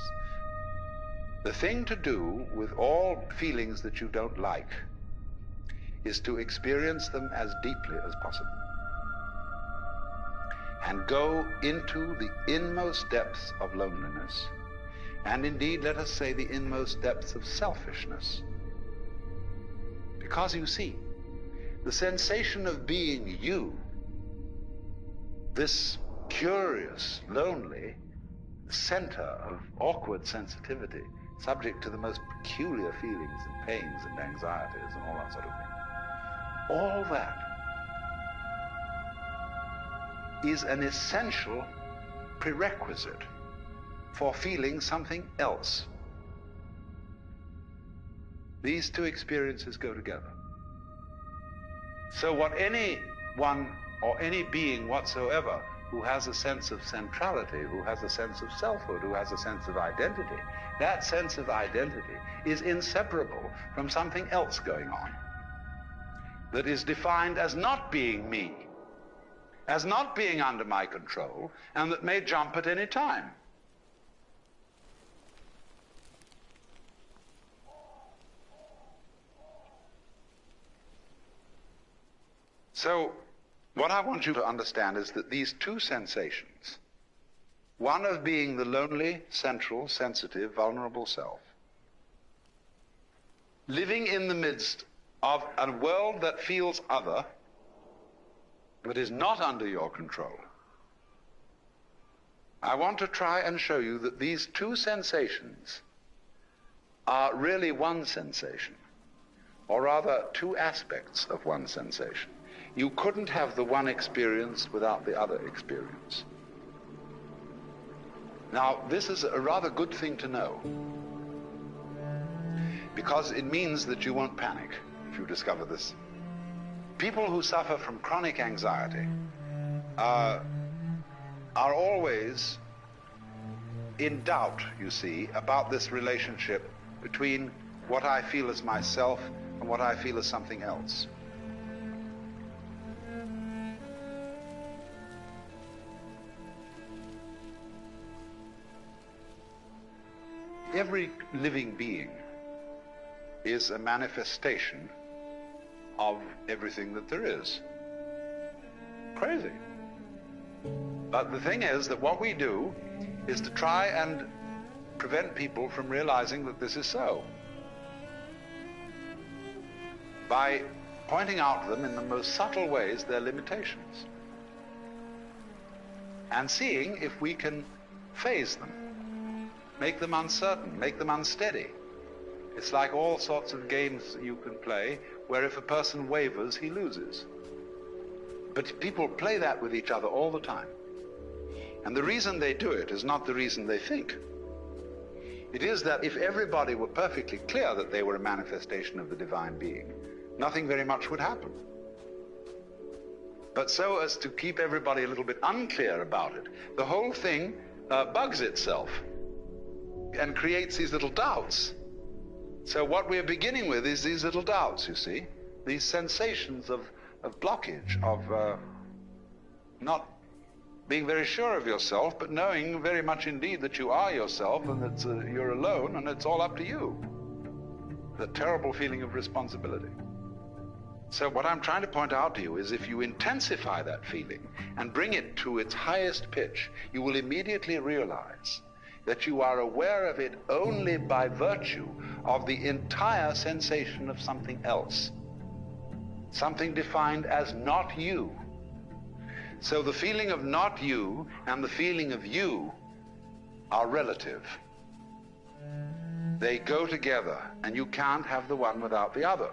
Speaker 1: the thing to do with all feelings that you don't like is to experience them as deeply as possible and go into the inmost depths of loneliness, and indeed, let us say, the inmost depths of selfishness. Because you see, the sensation of being you, this curious, lonely center of awkward sensitivity, subject to the most peculiar feelings and pains and anxieties and all that sort of thing, all that is an essential prerequisite for feeling something else. These two experiences go together. So what anyone or any being whatsoever who has a sense of centrality, who has a sense of selfhood, who has a sense of identity, that sense of identity is inseparable from something else going on that is defined as not being me, as not being under my control, and that may jump at any time. So, what I want you to understand is that these two sensations, one of being the lonely, central, sensitive, vulnerable self, living in the midst of a world that feels other, but is not under your control, I want to try and show you that these two sensations are really one sensation, or rather two aspects of one sensation. You couldn't have the one experience without the other experience. Now, this is a rather good thing to know, because it means that you won't panic if you discover this. People who suffer from chronic anxiety are always in doubt, you see, about this relationship between what I feel as myself and what I feel as something else. Every living being is a manifestation of everything that there is. Crazy. But the thing is that what we do is to try and prevent people from realizing that this is so, by pointing out to them in the most subtle ways their limitations and seeing if we can phase them, make them uncertain, make them unsteady. It's like all sorts of games that you can play where if a person wavers, he loses. But people play that with each other all the time. And the reason they do it is not the reason they think. It is that if everybody were perfectly clear that they were a manifestation of the divine being, nothing very much would happen. But so as to keep everybody a little bit unclear about it, the whole thing bugs itself and creates these little doubts. So what we're beginning with is these little doubts, you see, these sensations of blockage, of not being very sure of yourself, but knowing very much indeed that you are yourself and that you're alone and it's all up to you. The terrible feeling of responsibility. So what I'm trying to point out to you is if you intensify that feeling and bring it to its highest pitch, you will immediately realize that you are aware of it only by virtue of the entire sensation of something else, something defined as not you. So the feeling of not you and the feeling of you are relative. They go together, and you can't have the one without the other.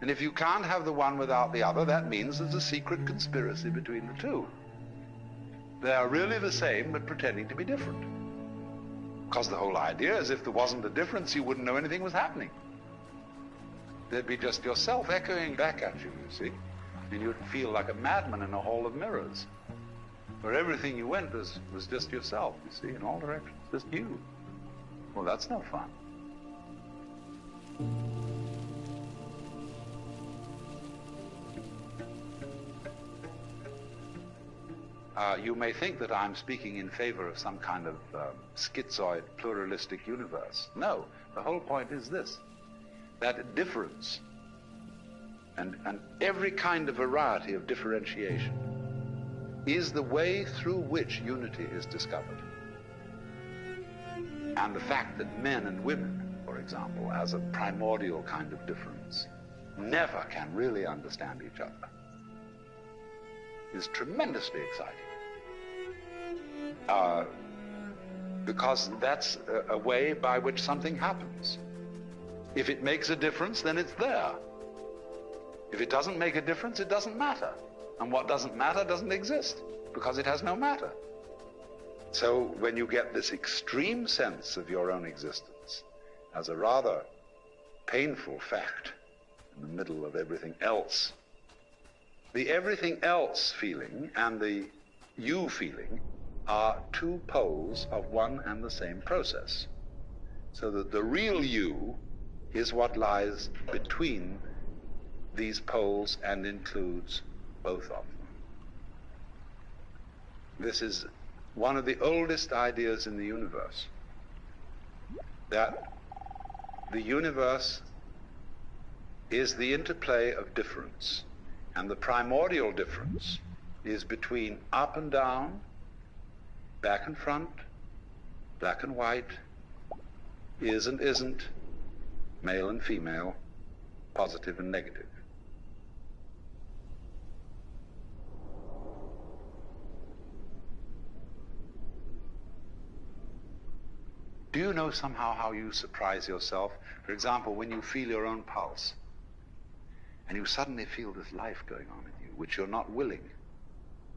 Speaker 1: And if you can't have the one without the other, that means there's a secret conspiracy between the two. They are really the same, but pretending to be different. Because the whole idea is if there wasn't a difference, you wouldn't know anything was happening. There'd be just yourself echoing back at you, you see. And you'd feel like a madman in a hall of mirrors, where everything you went was just yourself, you see, in all directions, just you. Well, that's no fun. You may think that I'm speaking in favor of some kind of schizoid, pluralistic universe. No, the whole point is this, that difference and every kind of variety of differentiation is the way through which unity is discovered. And the fact that men and women, for example, as a primordial kind of difference, never can really understand each other is tremendously exciting. Because that's a way by which something happens. If it makes a difference, then it's there. If it doesn't make a difference, it doesn't matter. And what doesn't matter doesn't exist, because it has no matter. So when you get this extreme sense of your own existence as a rather painful fact in the middle of everything else, the everything else feeling and the you feeling are two poles of one and the same process. So that the real you is what lies between these poles and includes both of them. This is one of the oldest ideas in the universe, that the universe is the interplay of difference, and the primordial difference is between up and down, back and front, black and white, is and isn't, male and female, positive and negative. Do you know somehow how you surprise yourself? For example, when you feel your own pulse, and you suddenly feel this life going on in you, which you're not willing.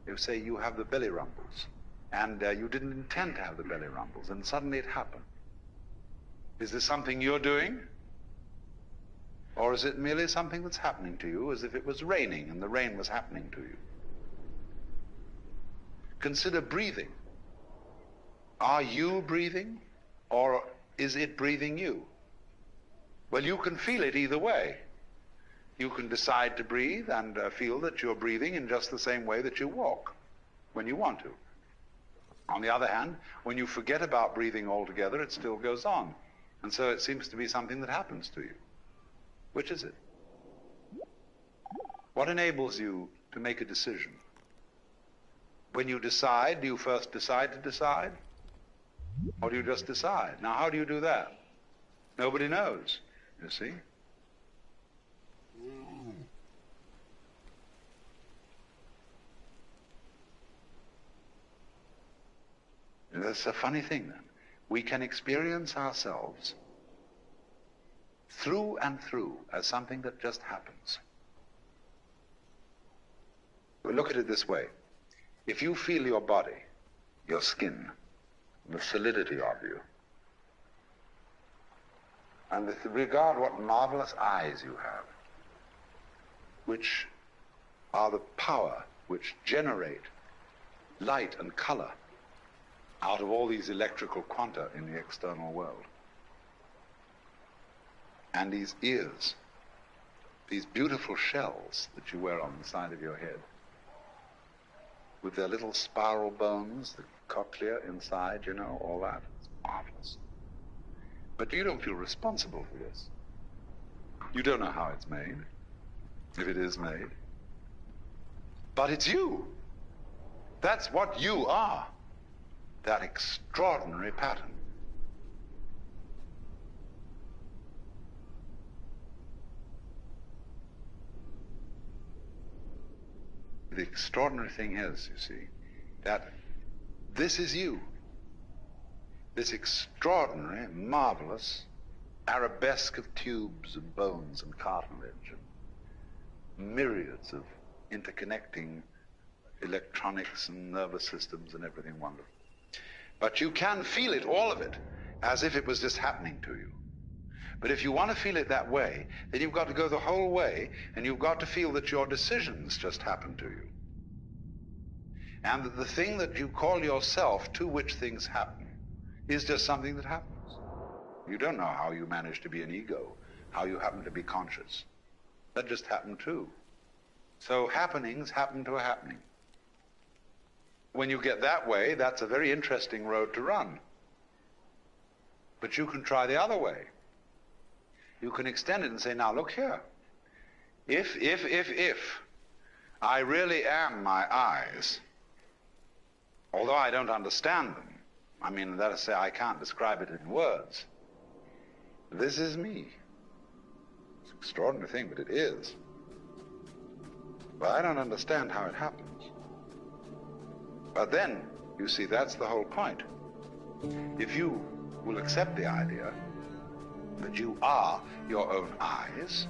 Speaker 1: You say you have the belly rumbles, and you didn't intend to have the belly rumbles, and suddenly it happened. Is this something you're doing? Or is it merely something that's happening to you, as if it was raining and the rain was happening to you? Consider breathing. Are you breathing, or is it breathing you? Well, you can feel it either way. You can decide to breathe and feel that you're breathing in just the same way that you walk when you want to. On the other hand, when you forget about breathing altogether, it still goes on. And so it seems to be something that happens to you. Which is it? What enables you to make a decision? When you decide, do you first decide to decide? Or do you just decide? Now, how do you do that? Nobody knows, you see? That's a funny thing, then. We can experience ourselves through and through as something that just happens. We look at it this way. If you feel your body, your skin, the solidity of you, and with regard what marvelous eyes you have, which are the power which generate light and color out of all these electrical quanta in the external world. And these ears, these beautiful shells that you wear on the side of your head, with their little spiral bones, the cochlea inside, you know, all that. It's marvelous. But you don't feel responsible for this. You don't know how it's made, if it is made. But it's you. That's what you are. That extraordinary pattern. The extraordinary thing is, you see, that this is you. This extraordinary, marvelous arabesque of tubes and bones and cartilage and myriads of interconnecting electronics and nervous systems and everything wonderful. But you can feel it, all of it, as if it was just happening to you. But if you want to feel it that way, then you've got to go the whole way, and you've got to feel that your decisions just happen to you. And that the thing that you call yourself, to which things happen, is just something that happens. You don't know how you manage to be an ego, how you happen to be conscious. That just happened too. So happenings happen to a happening. When you get that way, that's a very interesting road to run. But you can try the other way. You can extend it and say, now look here. If I really am my eyes, although I don't understand them, I mean, that is to say, I can't describe it in words. This is me. It's an extraordinary thing, but it is. But I don't understand how it happens. But then, you see, that's the whole point. If you will accept the idea that you are your own eyes,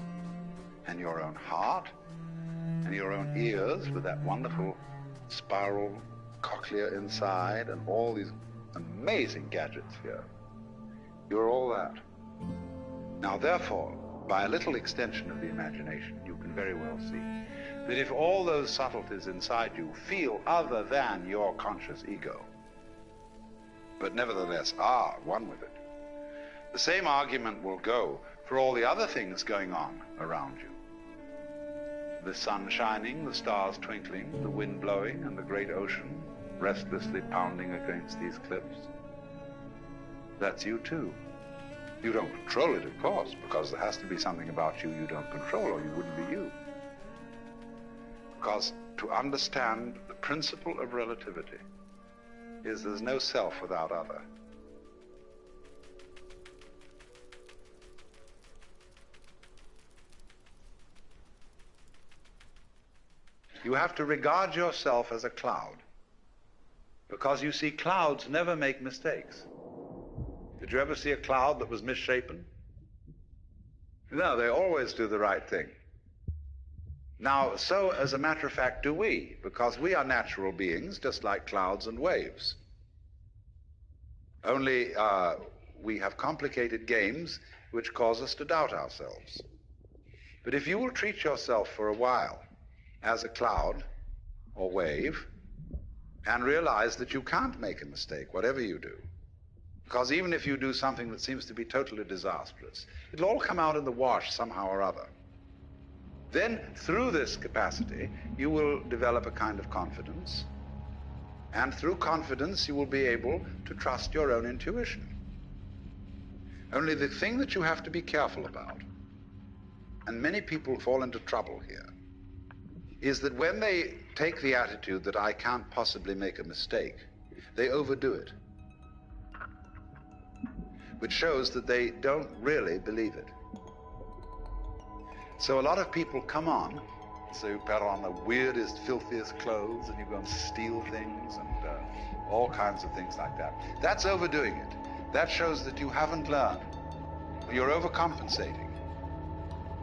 Speaker 1: and your own heart, and your own ears with that wonderful spiral cochlea inside, and all these amazing gadgets here. You're all that. Now, therefore, by a little extension of the imagination, you can very well see that if all those subtleties inside you feel other than your conscious ego, but nevertheless are one with it, the same argument will go for all the other things going on around you. The sun shining, the stars twinkling, the wind blowing, and the great ocean restlessly pounding against these cliffs. That's you too. You don't control it, of course, because there has to be something about you you don't control, or you wouldn't be you. Because to understand the principle of relativity is there's no self without other. You have to regard yourself as a cloud, because you see, clouds never make mistakes. Did you ever see a cloud that was misshapen? No, they always do the right thing. Now, so as a matter of fact do we, because we are natural beings just like clouds and waves. Only we have complicated games which cause us to doubt ourselves. But if you will treat yourself for a while as a cloud or wave, and realize that you can't make a mistake, whatever you do, because even if you do something that seems to be totally disastrous, it'll all come out in the wash somehow or other. Then, through this capacity, you will develop a kind of confidence, and through confidence you will be able to trust your own intuition. Only the thing that you have to be careful about, and many people fall into trouble here, is that when they take the attitude that I can't possibly make a mistake, they overdo it, which shows that they don't really believe it. So a lot of people come on, so you put on the weirdest, filthiest clothes, and you go and steal things, and all kinds of things like that. That's overdoing it. That shows that you haven't learned. You're overcompensating.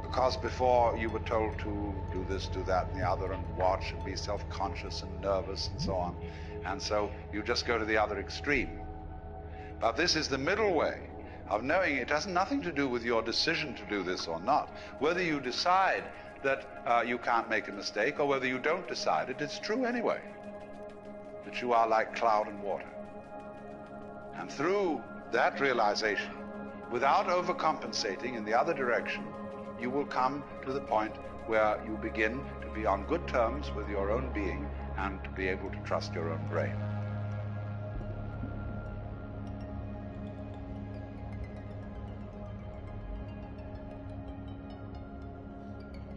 Speaker 1: Because before you were told to do this, do that, and the other, and watch, and be self-conscious and nervous, and so on. And so you just go to the other extreme. But this is the middle way of knowing it has nothing to do with your decision to do this or not. Whether you decide that you can't make a mistake, or whether you don't decide it, it's true anyway. That you are like cloud and water. And through that realization, without overcompensating in the other direction, you will come to the point where you begin to be on good terms with your own being and to be able to trust your own brain.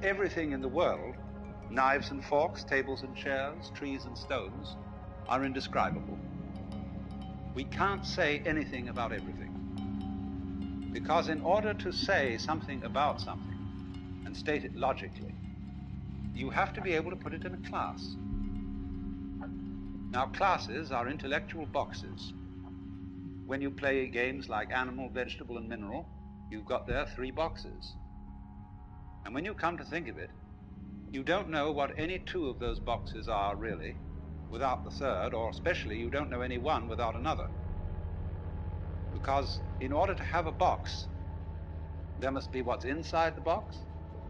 Speaker 1: Everything in the world, knives and forks, tables and chairs, trees and stones, are indescribable. We can't say anything about everything. Because in order to say something about something and state it logically, you have to be able to put it in a class. Now, classes are intellectual boxes. When you play games like animal, vegetable, and mineral, you've got there 3 boxes. And when you come to think of it, you don't know what any 2 of those boxes are really without the third, or especially you don't know any one without another. Because in order to have a box, there must be what's inside the box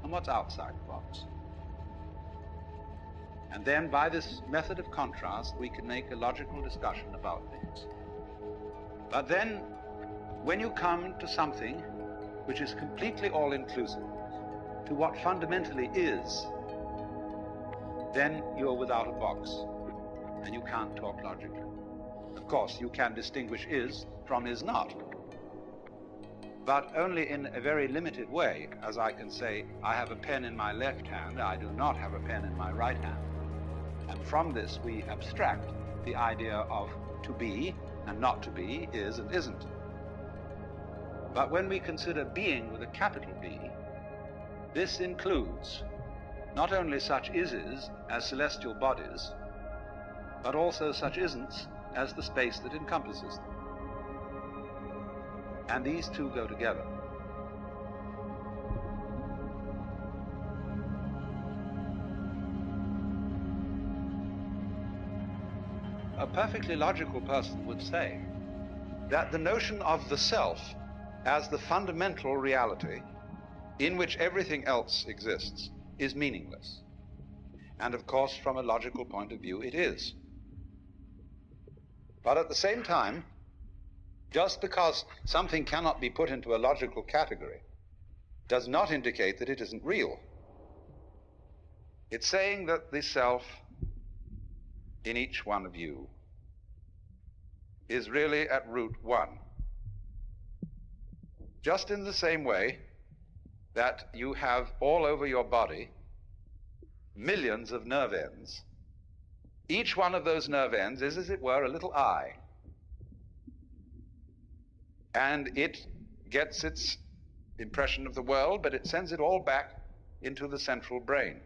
Speaker 1: and what's outside the box. And then by this method of contrast, we can make a logical discussion about things. But then, when you come to something which is completely all-inclusive, to what fundamentally is, then you're without a box, and you can't talk logically. Of course, you can distinguish is from is not, but only in a very limited way, as I can say, I have a pen in my left hand, I do not have a pen in my right hand. And from this we abstract the idea of to be and not to be, is and isn't. But when we consider being with a capital B, this includes not only such ises as celestial bodies, but also such isn'ts as the space that encompasses them. And these 2 go together. A perfectly logical person would say that the notion of the self as the fundamental reality in which everything else exists is meaningless. And of course, from a logical point of view, it is. But at the same time, just because something cannot be put into a logical category does not indicate that it isn't real. It's saying that the self in each one of you is really at root one. Just in the same way that you have all over your body millions of nerve ends. Each one of those nerve ends is, as it were, a little eye. And it gets its impression of the world, but it sends it all back into the central brain.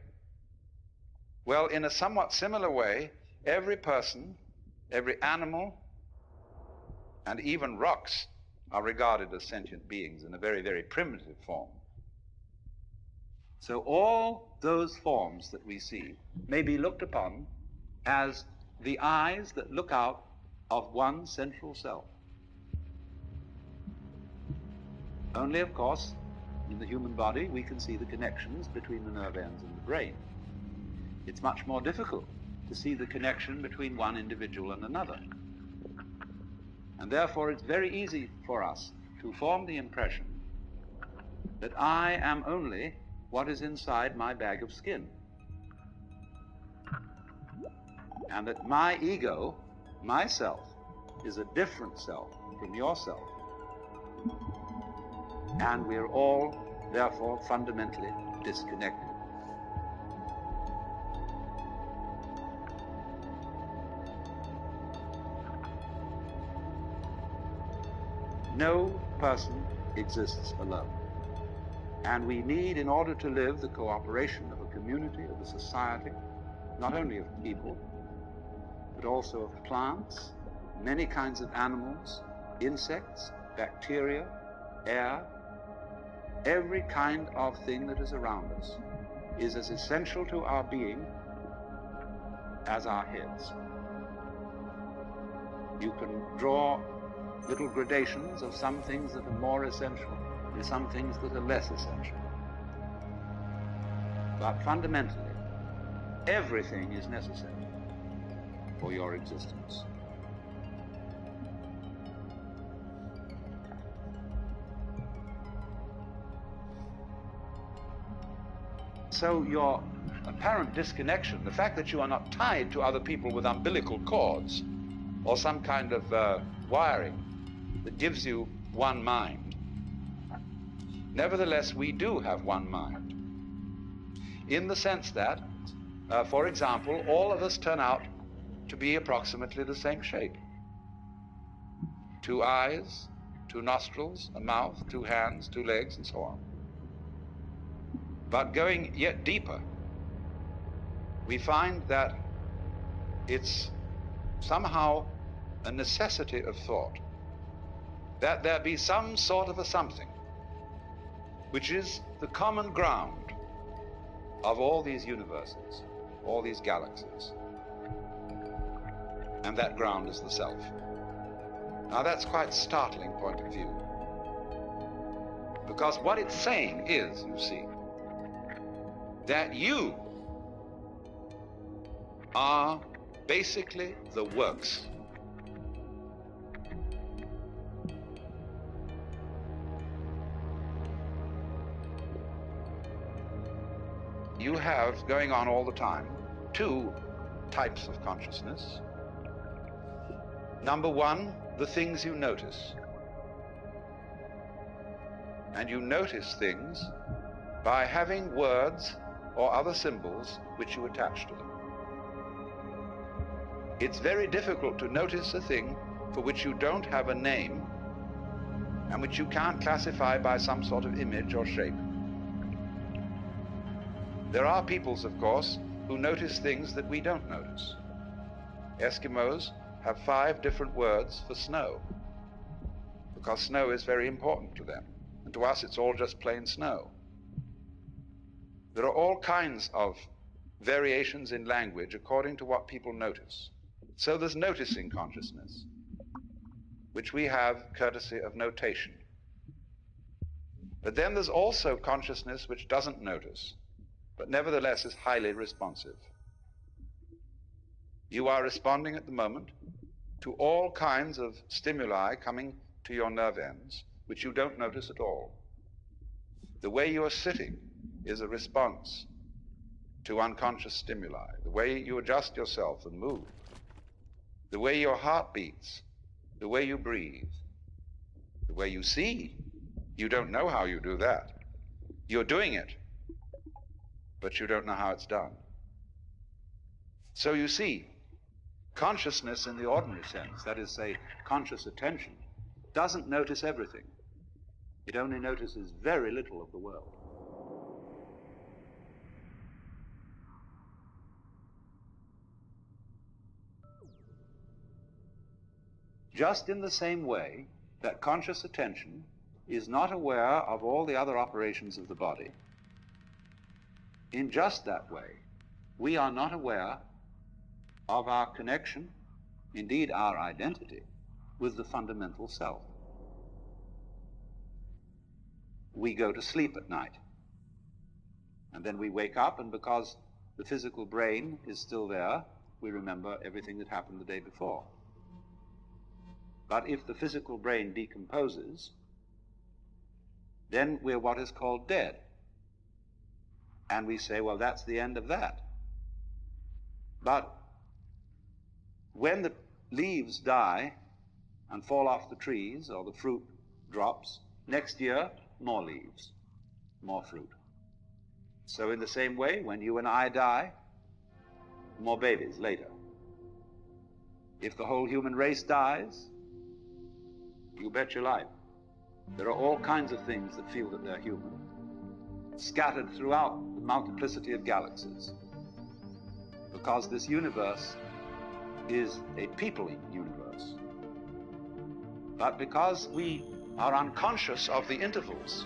Speaker 1: Well, in a somewhat similar way, every person, every animal, and even rocks are regarded as sentient beings in a very, very primitive form. So all those forms that we see may be looked upon as the eyes that look out of one central self. Only, of course, in the human body we can see the connections between the nerve ends and the brain. It's much more difficult to see the connection between one individual and another. And therefore it's very easy for us to form the impression that I am only what is inside my bag of skin. And that my ego, myself, is a different self from yourself. And we're all, therefore, fundamentally disconnected. No person exists alone. And we need, in order to live, the cooperation of a community, of a society, not only of people, but also of plants, many kinds of animals, insects, bacteria, air. Every kind of thing that is around us is as essential to our being as our heads. You can draw little gradations of some things that are more essential and some things that are less essential. But fundamentally, everything is necessary for your existence. So your apparent disconnection, the fact that you are not tied to other people with umbilical cords or some kind of wiring that gives you one mind. Nevertheless, we do have one mind, in the sense that, for example, all of us turn out to be approximately the same shape. 2 eyes, 2 nostrils, a mouth, 2 hands, 2 legs, and so on. But going yet deeper, we find that it's somehow a necessity of thought that there be some sort of a something which is the common ground of all these universes, all these galaxies. And that ground is the self. Now that's quite a startling point of view, because what it's saying is, you see, that you are basically the works. You have going on all the time 2 types of consciousness. Number 1, the things you notice. And you notice things by having words or other symbols which you attach to them. It's very difficult to notice a thing for which you don't have a name and which you can't classify by some sort of image or shape. There are peoples, of course, who notice things that we don't notice. Eskimos have 5 different words for snow, because snow is very important to them, and to us it's all just plain snow. There are all kinds of variations in language according to what people notice. So there's noticing consciousness, which we have courtesy of notation. But then there's also consciousness which doesn't notice, but nevertheless is highly responsive. You are responding at the moment to all kinds of stimuli coming to your nerve ends, which you don't notice at all. The way you are sitting is a response to unconscious stimuli. The way you adjust yourself and move, the way your heart beats, the way you breathe, the way you see. You don't know how you do that. You're doing it, but you don't know how it's done. So you see, consciousness in the ordinary sense, that is, say, conscious attention, doesn't notice everything. It only notices very little of the world. Just in the same way that conscious attention is not aware of all the other operations of the body, in just that way, we are not aware of our connection, indeed our identity, with the fundamental self. We go to sleep at night, and then we wake up, and because the physical brain is still there, we remember everything that happened the day before. But if the physical brain decomposes, then we're what is called dead. And we say, well, that's the end of that. But when the leaves die and fall off the trees, or the fruit drops, next year, more leaves, more fruit. So in the same way, when you and I die, more babies later. If the whole human race dies, you bet your life. There are all kinds of things that feel that they're human, scattered throughout the multiplicity of galaxies, because this universe is a peopling universe. But because we are unconscious of the intervals,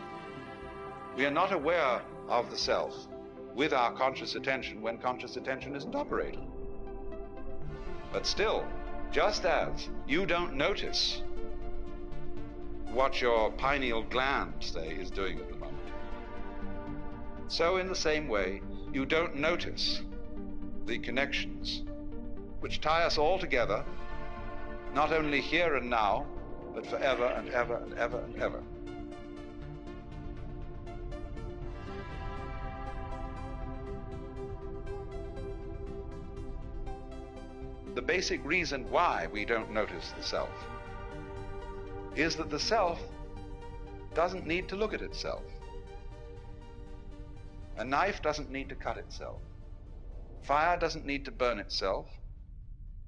Speaker 1: we are not aware of the self with our conscious attention when conscious attention isn't operating. But still, just as you don't notice what your pineal gland, say, is doing at the moment, so in the same way, you don't notice the connections which tie us all together, not only here and now, but forever and ever and ever and ever. The basic reason why we don't notice the self is that the self doesn't need to look at itself. A knife doesn't need to cut itself. Fire doesn't need to burn itself.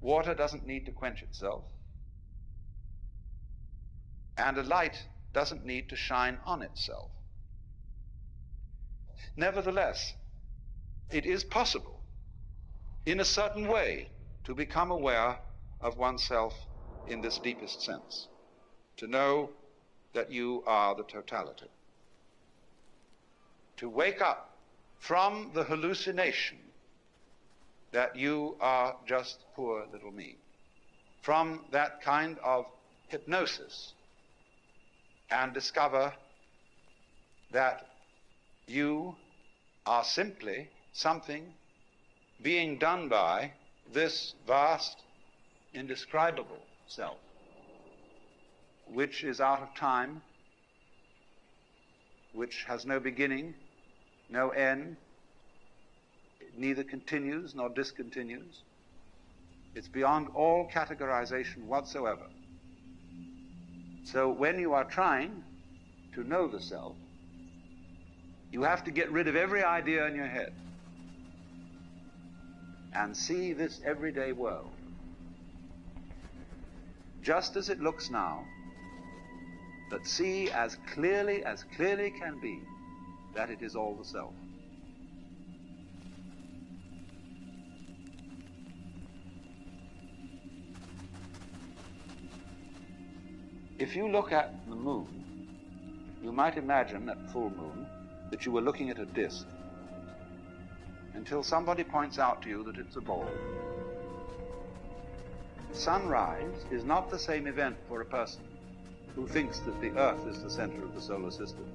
Speaker 1: Water doesn't need to quench itself. And a light doesn't need to shine on itself. Nevertheless, it is possible, in a certain way, to become aware of oneself in this deepest sense, to know that you are the totality, to wake up from the hallucination that you are just poor little me, from that kind of hypnosis, and discover that you are simply something being done by this vast, indescribable self, which is out of time, which has no beginning, no end, it neither continues nor discontinues. It's beyond all categorization whatsoever. So when you are trying to know the self, you have to get rid of every idea in your head and see this everyday world just as it looks now, but see as clearly can be that it is all the self. If you look at the moon, you might imagine at full moon that you were looking at a disk, until somebody points out to you that it's a ball. Sunrise is not the same event for a person who thinks that the Earth is the center of the solar system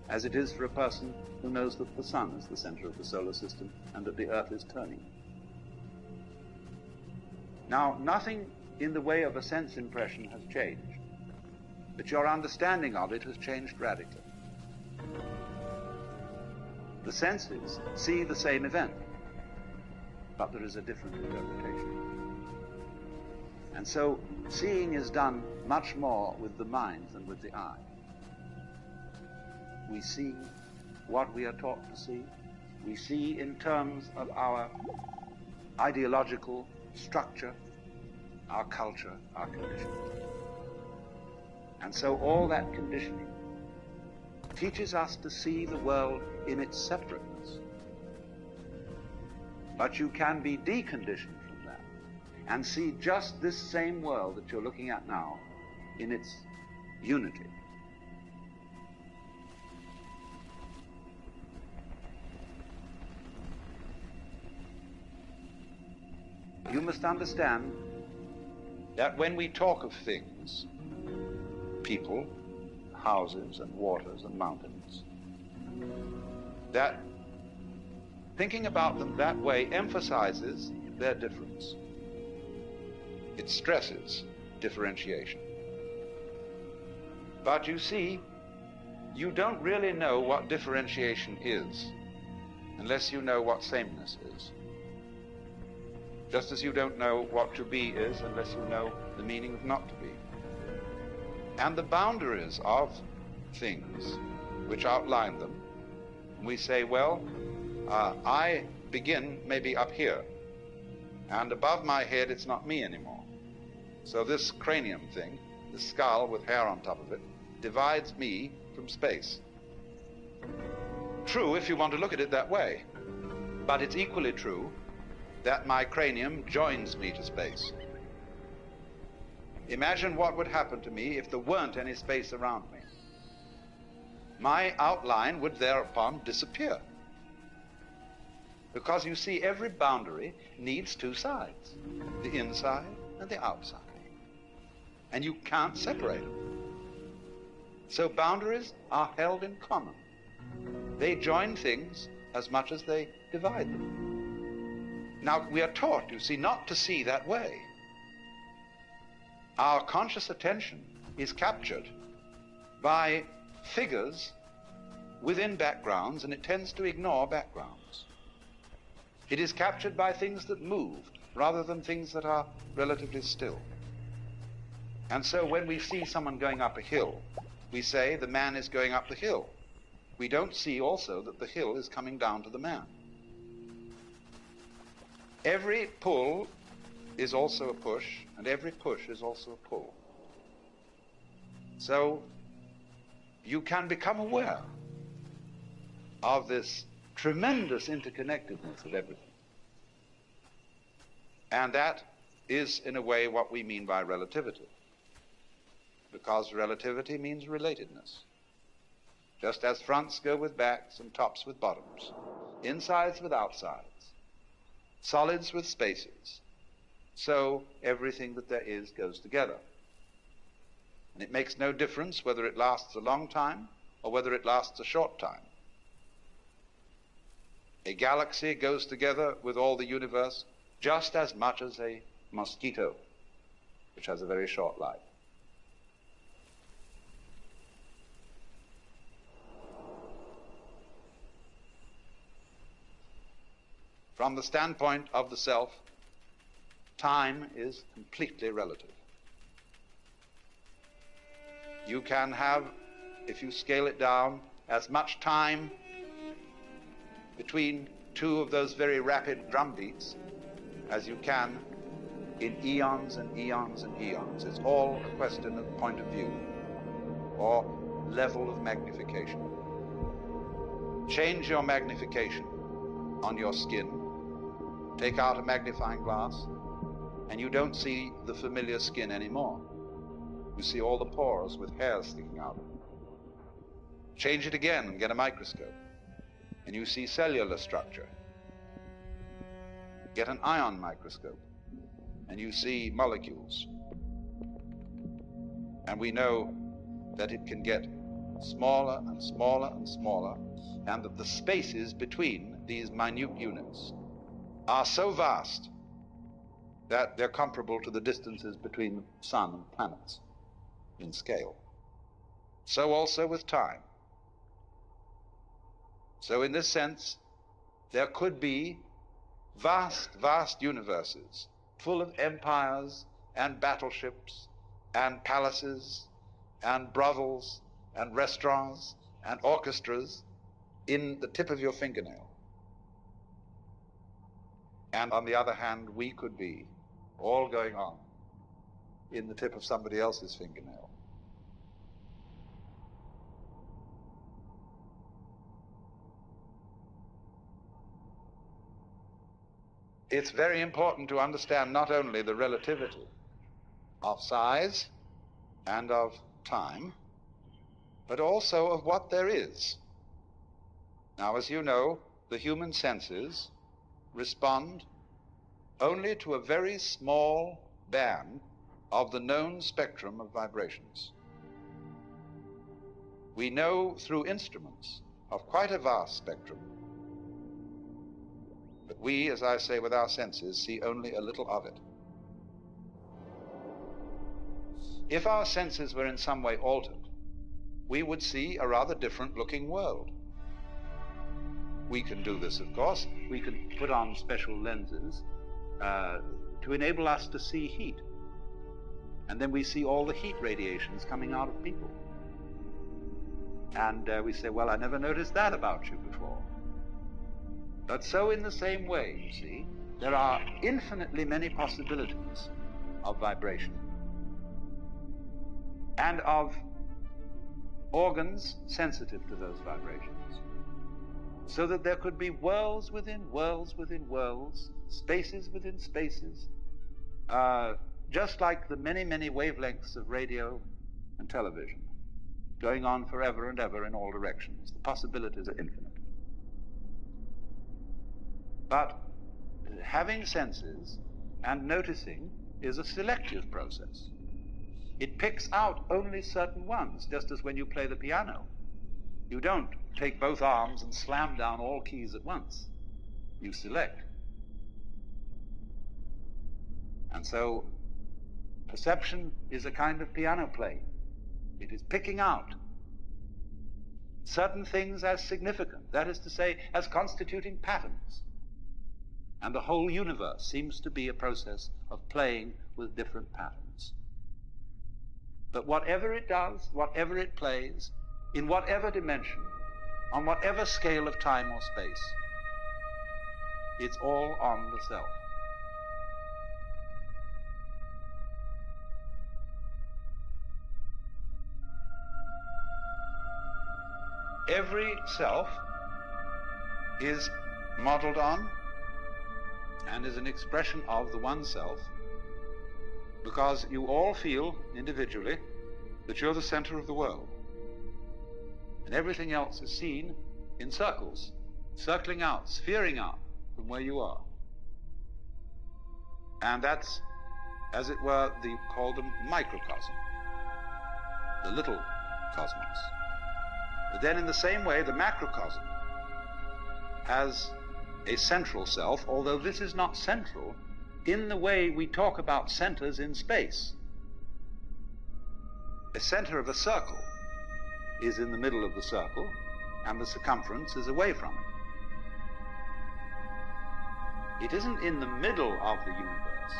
Speaker 1: as it is for a person who knows that the sun is the center of the solar system and that the Earth is turning. Now, nothing in the way of a sense impression has changed, but your understanding of it has changed radically. The senses see the same event, but there is a different interpretation. And so seeing is done much more with the mind than with the eye. We see what we are taught to see. We see in terms of our ideological structure, our culture, our conditioning. And so all that conditioning teaches us to see the world in its separateness. But you can be deconditioned from that and see just this same world that you're looking at now in its unity. You must understand that when we talk of things, people, houses and waters and mountains, that thinking about them that way emphasizes their difference. It stresses differentiation. But you see, you don't really know what differentiation is unless you know what sameness is. Just as you don't know what to be is unless you know the meaning of not to be. And the boundaries of things which outline them, we say, well, I begin maybe up here, and above my head it's not me anymore. So this cranium thing, this skull with hair on top of it, divides me from space. True if you want to look at it that way, but it's equally true that my cranium joins me to space. Imagine what would happen to me if there weren't any space around me. My outline would thereupon disappear. Because you see, every boundary needs two sides, the inside and the outside. And you can't separate them. So boundaries are held in common. They join things as much as they divide them. Now, we are taught, you see, not to see that way. Our conscious attention is captured by figures within backgrounds, and it tends to ignore backgrounds. It is captured by things that move rather than things that are relatively still. And so when we see someone going up a hill, we say the man is going up the hill. We don't see also that the hill is coming down to the man. Every pull is also a push, and every push is also a pull. So you can become aware of this tremendous interconnectedness of everything. And that is, in a way, what we mean by relativity. Because relativity means relatedness. Just as fronts go with backs and tops with bottoms, insides with outsides, solids with spaces, so everything that there is goes together. And it makes no difference whether it lasts a long time or whether it lasts a short time. A galaxy goes together with all the universe just as much as a mosquito, which has a very short life. From the standpoint of the self, time is completely relative. You can have, if you scale it down, as much time between two of those very rapid drum beats as you can in eons and eons and eons. It's all a question of point of view or level of magnification. Change your magnification on your skin. Take out a magnifying glass, and you don't see the familiar skin anymore. You see all the pores with hairs sticking out. Change it again and get a microscope, and you see cellular structure. Get an ion microscope, and you see molecules. And we know that it can get smaller and smaller and smaller, and that the spaces between these minute units are so vast that they're comparable to the distances between the sun and planets in scale. So also with time. So in this sense, there could be vast, vast universes full of empires and battleships and palaces and brothels and restaurants and orchestras in the tip of your fingernail. And on the other hand, we could be all going on in the tip of somebody else's fingernail. It's very important to understand not only the relativity of size and of time, but also of what there is. Now, as you know, the human senses respond only to a very small band of the known spectrum of vibrations. We know through instruments of quite a vast spectrum, but we, as I say, with our senses, see only a little of it. If our senses were in some way altered, we would see a rather different looking world. We can do this, of course. We can put on special lenses to enable us to see heat. And then we see all the heat radiations coming out of people. And we say, well, I never noticed that about you before. But so in the same way, you see, there are infinitely many possibilities of vibration and of organs sensitive to those vibrations. So that there could be worlds within worlds within worlds, spaces within spaces, just like the many, many wavelengths of radio and television, going on forever and ever in all directions. The possibilities are infinite. But having senses and noticing is a selective process. It picks out only certain ones, just as when you play the piano. You don't take both arms and slam down all keys at once. you select. And so perception is a kind of piano playing. It is picking out certain things as significant, that is to say, as constituting patterns. And the whole universe seems to be a process of playing with different patterns. But whatever it does, whatever it plays, in whatever dimension, on whatever scale of time or space, it's all on the self. Every self is modeled on and is an expression of the one self, because you all feel individually that you're the center of the world, and everything else is seen in circles, circling out, sphering out from where you are. And that's, as it were, the called the microcosm, the little cosmos. But then in the same way, the macrocosm has a central self, although this is not central in the way we talk about centers in space. The center of a circle is in the middle of the circle, and the circumference is away from it. It isn't in the middle of the universe,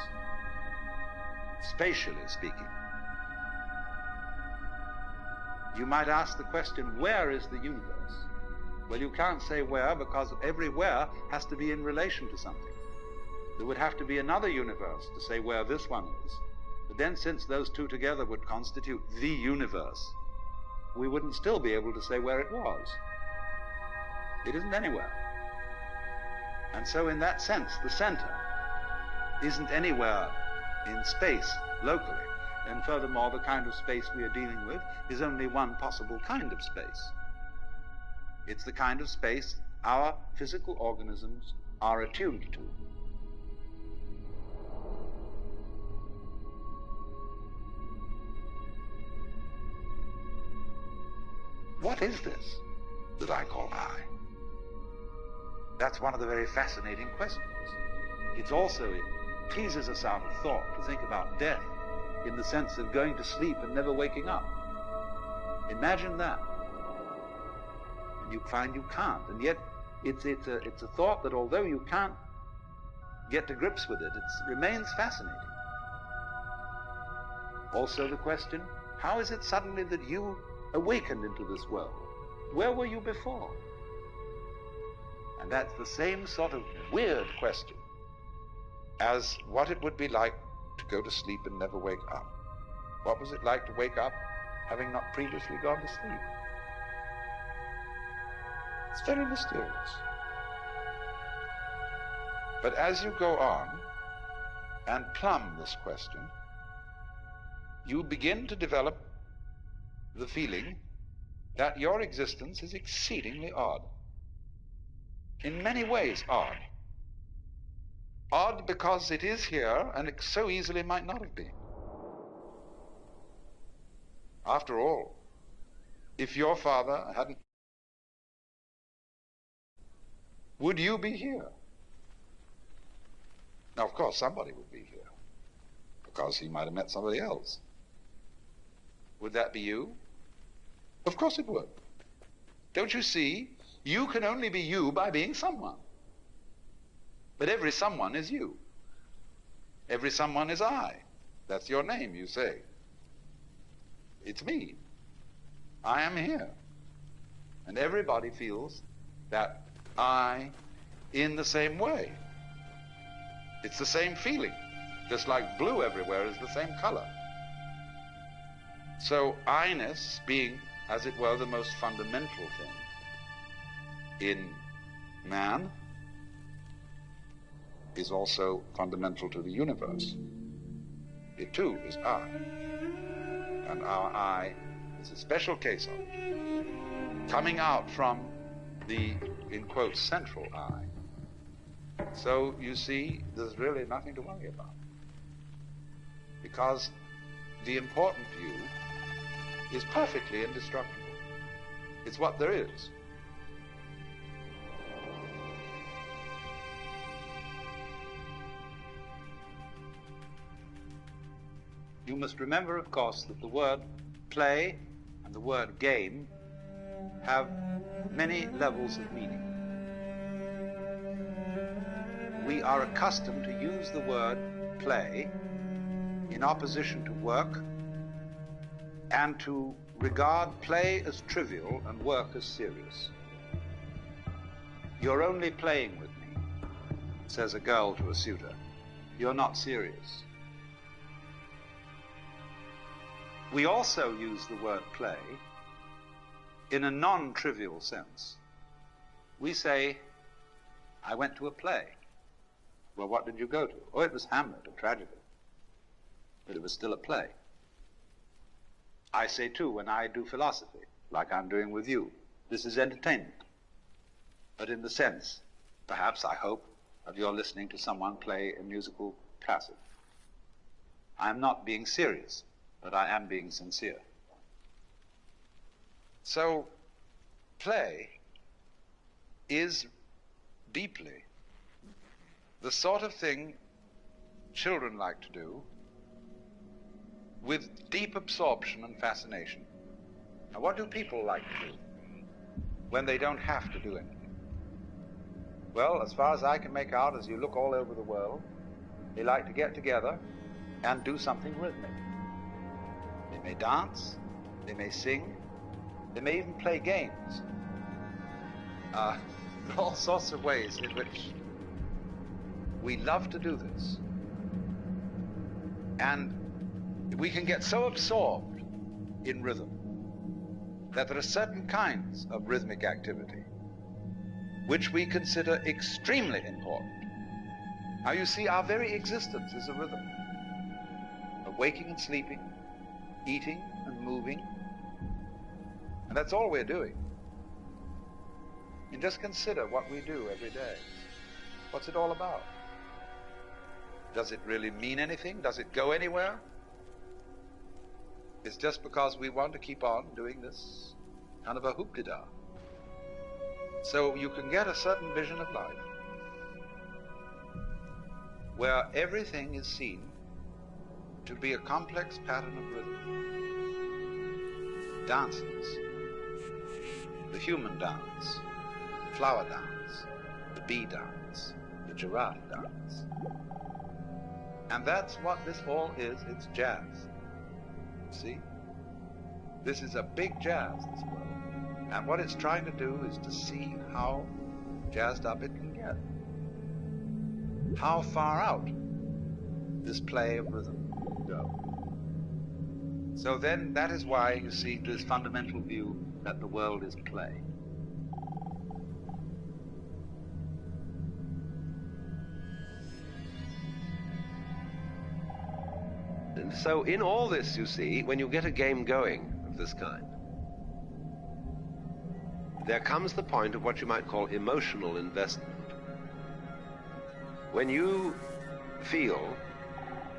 Speaker 1: spatially speaking. You might ask the question, where is the universe? Well, you can't say where, because every where has to be in relation to something. There would have to be another universe to say where this one is. But then, since those two together would constitute the universe, we wouldn't still be able to say where it was. It isn't anywhere. And so in that sense, the center isn't anywhere in space locally. And furthermore, the kind of space we are dealing with is only one possible kind of space. It's the kind of space our physical organisms are attuned to. What is this that I call I? That's one of the very fascinating questions. It teases us out of thought to think about death in the sense of going to sleep and never waking up. Imagine that. And you find you can't. And yet it's a thought that, although you can't get to grips with it, it remains fascinating. Also the question, how is it suddenly that you awakened into this world? Where were you before? And that's the same sort of weird question as what it would be like to go to sleep and never wake up. What was it like to wake up having not previously gone to sleep? It's very mysterious. But as you go on and plumb this question, you begin to develop the feeling that your existence is exceedingly odd. In many ways odd. Odd because it is here and it so easily might not have been. After all, if your father hadn't, would you be here? Now, of course, somebody would be here, because he might have met somebody else. Would that be you? Of course it would. Don't you see? You can only be you by being someone. But every someone is you. Every someone is I. That's your name, you say. It's me. I am here. And everybody feels that I in the same way. It's the same feeling. Just like blue everywhere is the same color. So I-ness being, as it were, the most fundamental thing in man is also fundamental to the universe. It too is I. And our I is a special case of it, coming out from the, in quotes, central I. So you see, there's really nothing to worry about, because the important you is perfectly indestructible. It's what there is. You must remember, of course, that the word play and the word game have many levels of meaning. We are accustomed to use the word play in opposition to work and to regard play as trivial and work as serious. "You're only playing with me," says a girl to a suitor. "You're not serious." We also use the word play in a non-trivial sense. We say, "I went to a play." Well, what did you go to? Oh, it was Hamlet, a tragedy. But it was still a play. I say, too, when I do philosophy, like I'm doing with you, this is entertainment. But in the sense, perhaps, I hope, of your listening to someone play a musical classic. I'm not being serious, but I am being sincere. So, play is deeply the sort of thing children like to do with deep absorption and fascination. Now, what do people like to do when they don't have to do anything? Well, as far as I can make out, as you look all over the world, they like to get together and do something rhythmic. They may dance, they may sing, they may even play games. All sorts of ways in which we love to do this. And we can get so absorbed in rhythm that there are certain kinds of rhythmic activity which we consider extremely important. Now, you see, our very existence is a rhythm of waking and sleeping, eating and moving, and that's all we're doing. And just consider what we do every day. What's it all about? Does it really mean anything? Does it go anywhere? It's just because we want to keep on doing this kind of a hoop-de-da. So you can get a certain vision of life where everything is seen to be a complex pattern of rhythm. Dances, the human dance, the flower dance, the bee dance, the giraffe dance. And that's what this all is. It's jazz. See? This is a big jazz, this world. And what it's trying to do is to see how jazzed up it can get. How far out this play of rhythm can go. So then that is why you see this fundamental view that the world is play.
Speaker 2: And so in all this, you see, when you get a game going of this kind, there comes the point of what you might call emotional investment. When you feel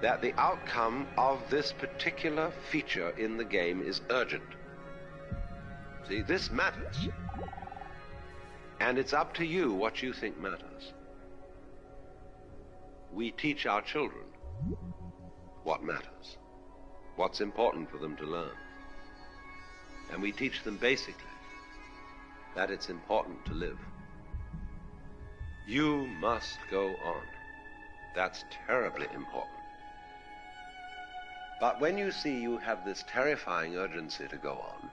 Speaker 2: that the outcome of this particular feature in the game is urgent. See, this matters. And it's up to you what you think matters. We teach our children what matters, what's important for them to learn. And we teach them basically that it's important to live. You must go on. That's terribly important. But when you see you have this terrifying urgency to go on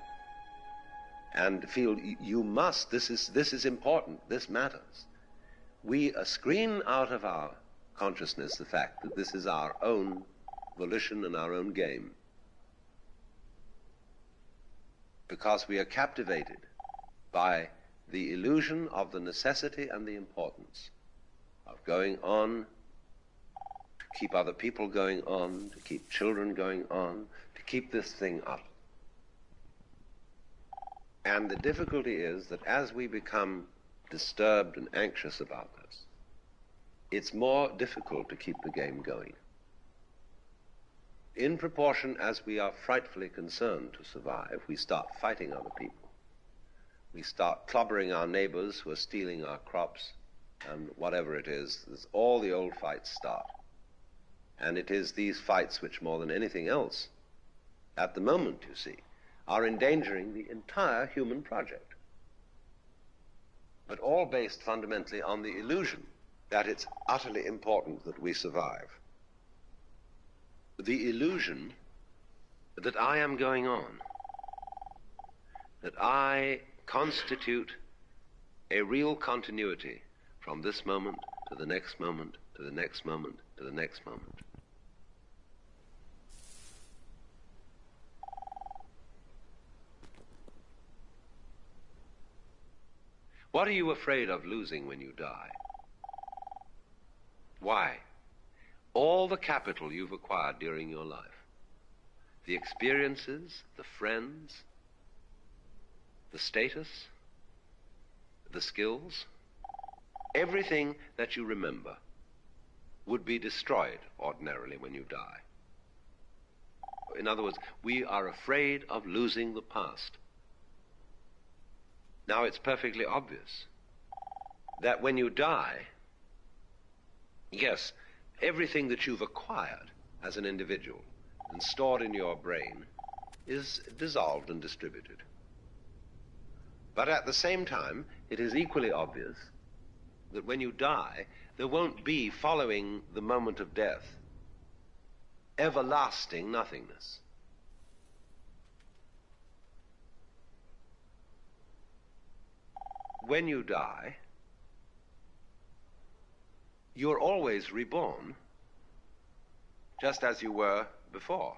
Speaker 2: and feel you must, this is important, this matters, we screen out of our consciousness the fact that this is our own volition and our own game, because we are captivated by the illusion of the necessity and the importance of going on, to keep other people going on, to keep children going on, to keep this thing up. And the difficulty is that as we become disturbed and anxious about this, it's more difficult to keep the game going. In proportion as we are frightfully concerned to survive, we start fighting other people. We start clobbering our neighbors who are stealing our crops, and whatever it is, all the old fights start. And it is these fights which, more than anything else, at the moment, you see, are endangering the entire human project. But all based fundamentally on the illusion that it's utterly important that we survive. The illusion that I am going on, that I constitute a real continuity from this moment to the next moment, to the next moment, to the next moment. What are you afraid of losing when you die? Why? All the capital you've acquired during your life, the experiences, the friends, the status, the skills, everything that you remember would be destroyed ordinarily when you die. In other words, we are afraid of losing the past. Now, it's perfectly obvious that when you die, yes, everything that you've acquired as an individual and stored in your brain is dissolved and distributed. But at the same time, it is equally obvious that when you die, there won't be, following the moment of death, everlasting nothingness. When you die, you're always reborn, just as you were before.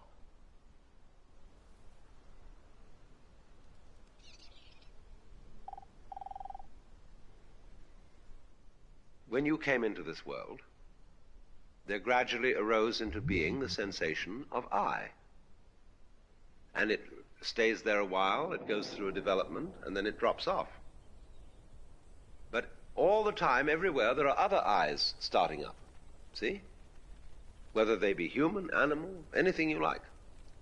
Speaker 2: When you came into this world, there gradually arose into being the sensation of I. And it stays there a while, it goes through a development, and then it drops off. But all the time, everywhere, there are other I's starting up. See? Whether they be human, animal, anything you like.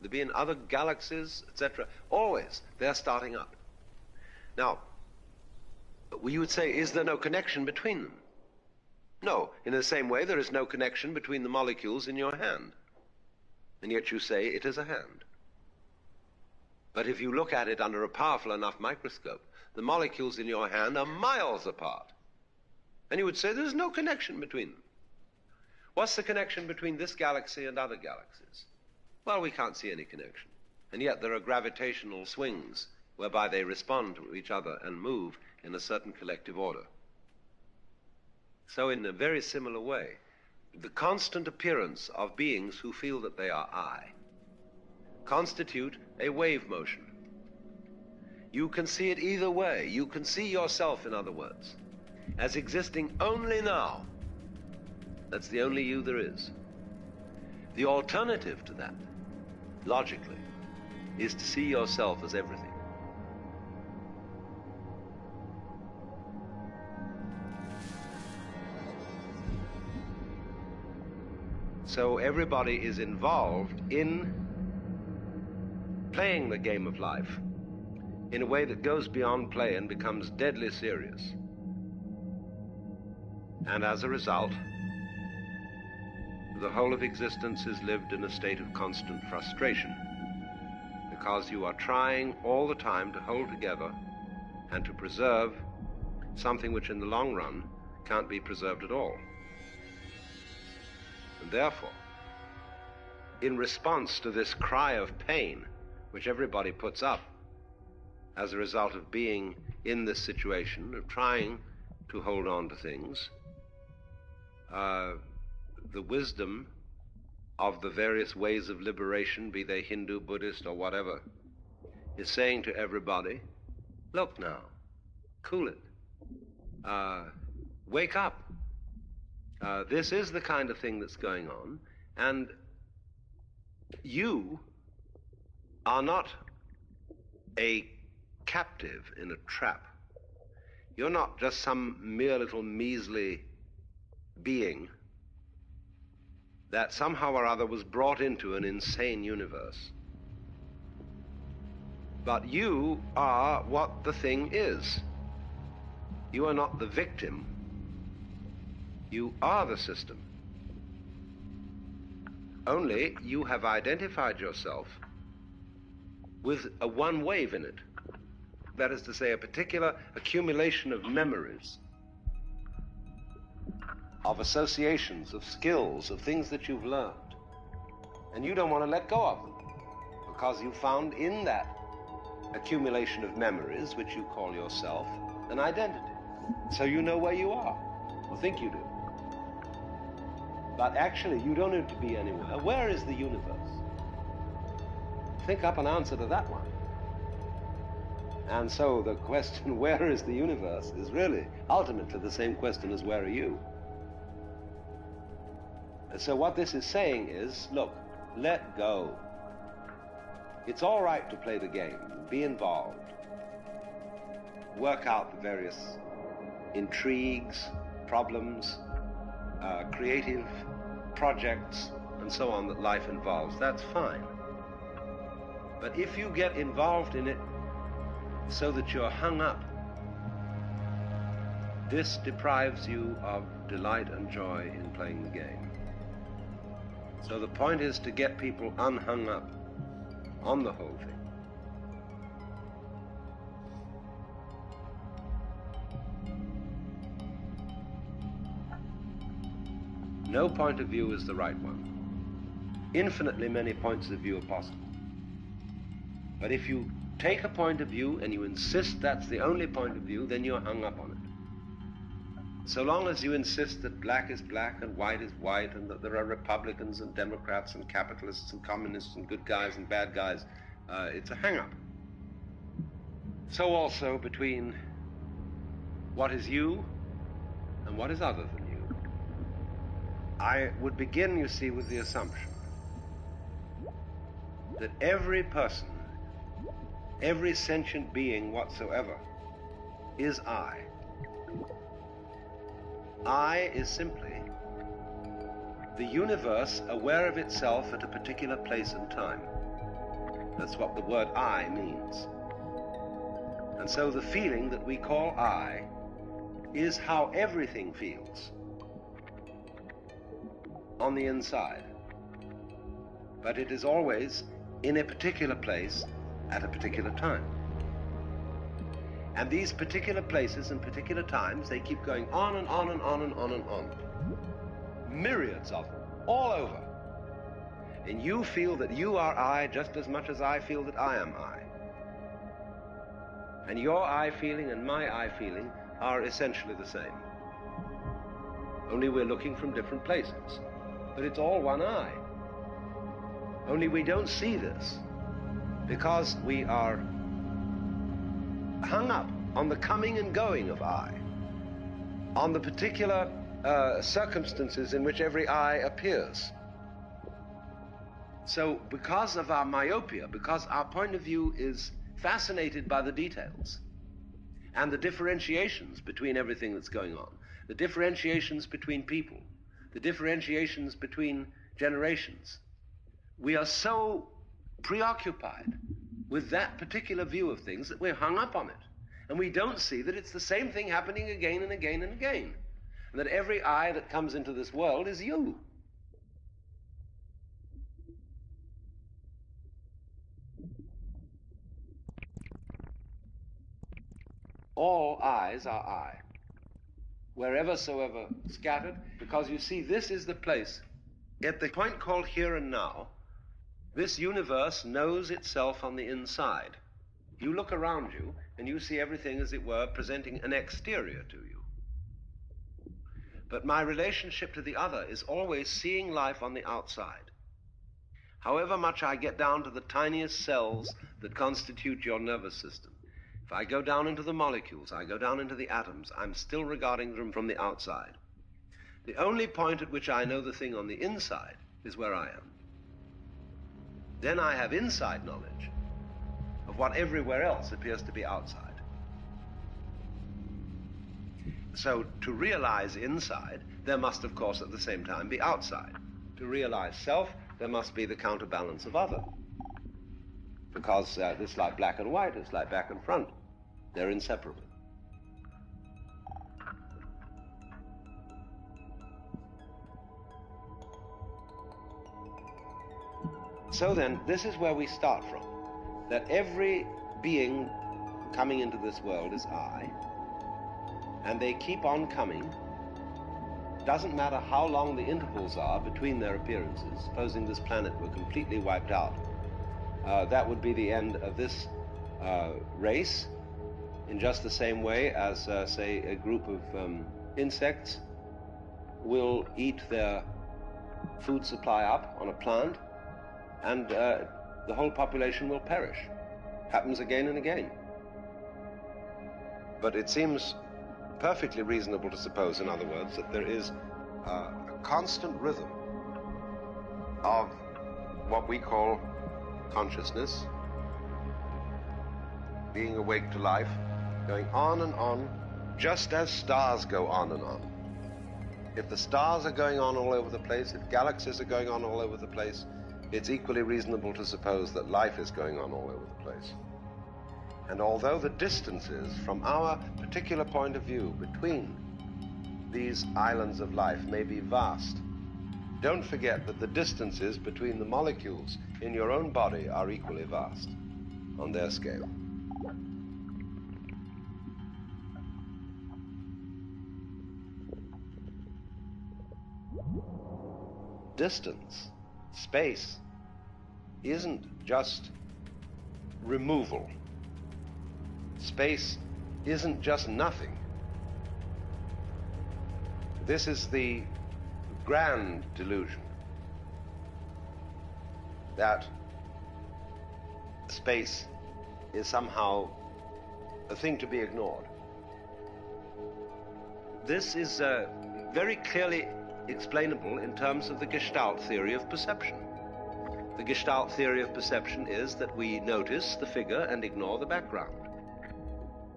Speaker 2: They be in other galaxies, etc. Always, they're starting up. Now, you would say, is there no connection between them? No. In the same way, there is no connection between the molecules in your hand. And yet you say it is a hand. But if you look at it under a powerful enough microscope, the molecules in your hand are miles apart. And you would say there's no connection between them. What's the connection between this galaxy and other galaxies? Well, we can't see any connection. And yet there are gravitational swings whereby they respond to each other and move in a certain collective order. So in a very similar way, the constant appearance of beings who feel that they are I constitute a wave motion. You can see it either way. You can see yourself, in other words, as existing only now. That's the only you there is. The alternative to that, logically, is to see yourself as everything. So everybody is involved in playing the game of life in a way that goes beyond play and becomes deadly serious. And as a result, the whole of existence is lived in a state of constant frustration, because you are trying all the time to hold together and to preserve something which in the long run can't be preserved at all. And therefore, in response to this cry of pain, which everybody puts up as a result of being in this situation, of trying to hold on to things, the wisdom of the various ways of liberation, be they Hindu, Buddhist, or whatever, is saying to everybody, look now, cool it, wake up. This is the kind of thing that's going on, and you are not a captive in a trap. You're not just some mere little measly being that somehow or other was brought into an insane universe. But you are what the thing is. You are not the victim. You are the system. Only you have identified yourself with a one wave in it. That is to say, a particular accumulation of memories, of associations, of skills, of things that you've learned. And you don't want to let go of them, because you found in that accumulation of memories, which you call yourself, an identity. So you know where you are, or think you do. But actually, you don't need to be anywhere. Where is the universe? Think up an answer to that one. And so the question, where is the universe, is really ultimately the same question as where are you? And so what this is saying is, look, let go. It's all right to play the game, be involved, work out the various intrigues, problems, creative projects, and so on that life involves. That's fine. But if you get involved in it so that you're hung up, this deprives you of delight and joy in playing the game. So the point is to get people unhung up on the whole thing. No point of view is the right one. Infinitely many points of view are possible. But if you take a point of view and you insist that's the only point of view, then you're hung up on it. So long as you insist that black is black and white is white, and that there are Republicans and Democrats and capitalists and communists and good guys and bad guys, it's a hang-up. So also between what is you and what is other than you. I would begin, you see, with the assumption that every person, every sentient being whatsoever, is I. I is simply the universe aware of itself at a particular place and time. That's what the word I means. And so the feeling that we call I is how everything feels on the inside. But it is always in a particular place at a particular time. And these particular places and particular times, they keep going on and on and on and on and on. Myriads of them, all over. And you feel that you are I just as much as I feel that I am I. And your I feeling and my I feeling are essentially the same. Only we're looking from different places. But it's all one I. Only we don't see this because we are hung up on the coming and going of I, on the particular circumstances in which every I appears. So because of our myopia, because our point of view is fascinated by the details and the differentiations between everything that's going on, the differentiations between people, the differentiations between generations, we are so preoccupied with that particular view of things that we're hung up on it. And we don't see that it's the same thing happening again and again and again. And that every I that comes into this world is you. All I's are I, wherever soever scattered, because you see, this is the place, at the point called here and now, this universe knows itself on the inside. You look around you, and you see everything, as it were, presenting an exterior to you. But my relationship to the other is always seeing life on the outside. However much I get down to the tiniest cells that constitute your nervous system, if I go down into the molecules, I go down into the atoms, I'm still regarding them from the outside. The only point at which I know the thing on the inside is where I am. Then I have inside knowledge of what everywhere else appears to be outside. So to realize inside, there must, of course, at the same time be outside. To realize self, there must be the counterbalance of other. Because it's like black and white, it's like back and front. They're inseparable. So then, this is where we start from, that every being coming into this world is I, and they keep on coming. Doesn't matter how long the intervals are between their appearances. Supposing this planet were completely wiped out, that would be the end of this race, in just the same way as, say, a group of insects will eat their food supply up on a plant, and the whole population will perish. Happens again and again. But it seems perfectly reasonable to suppose, in other words, that there is a constant rhythm of what we call consciousness, being awake to life, going on and on, just as stars go on and on. If the stars are going on all over the place, if galaxies are going on all over the place, it's equally reasonable to suppose that life is going on all over the place. And although the distances from our particular point of view between these islands of life may be vast, don't forget that the distances between the molecules in your own body are equally vast on their scale. Distance, space, isn't just removal. Space isn't just nothing. This is the grand delusion that space is somehow a thing to be ignored. This is very clearly explainable in terms of the Gestalt theory of perception. The Gestalt theory of perception is that we notice the figure and ignore the background.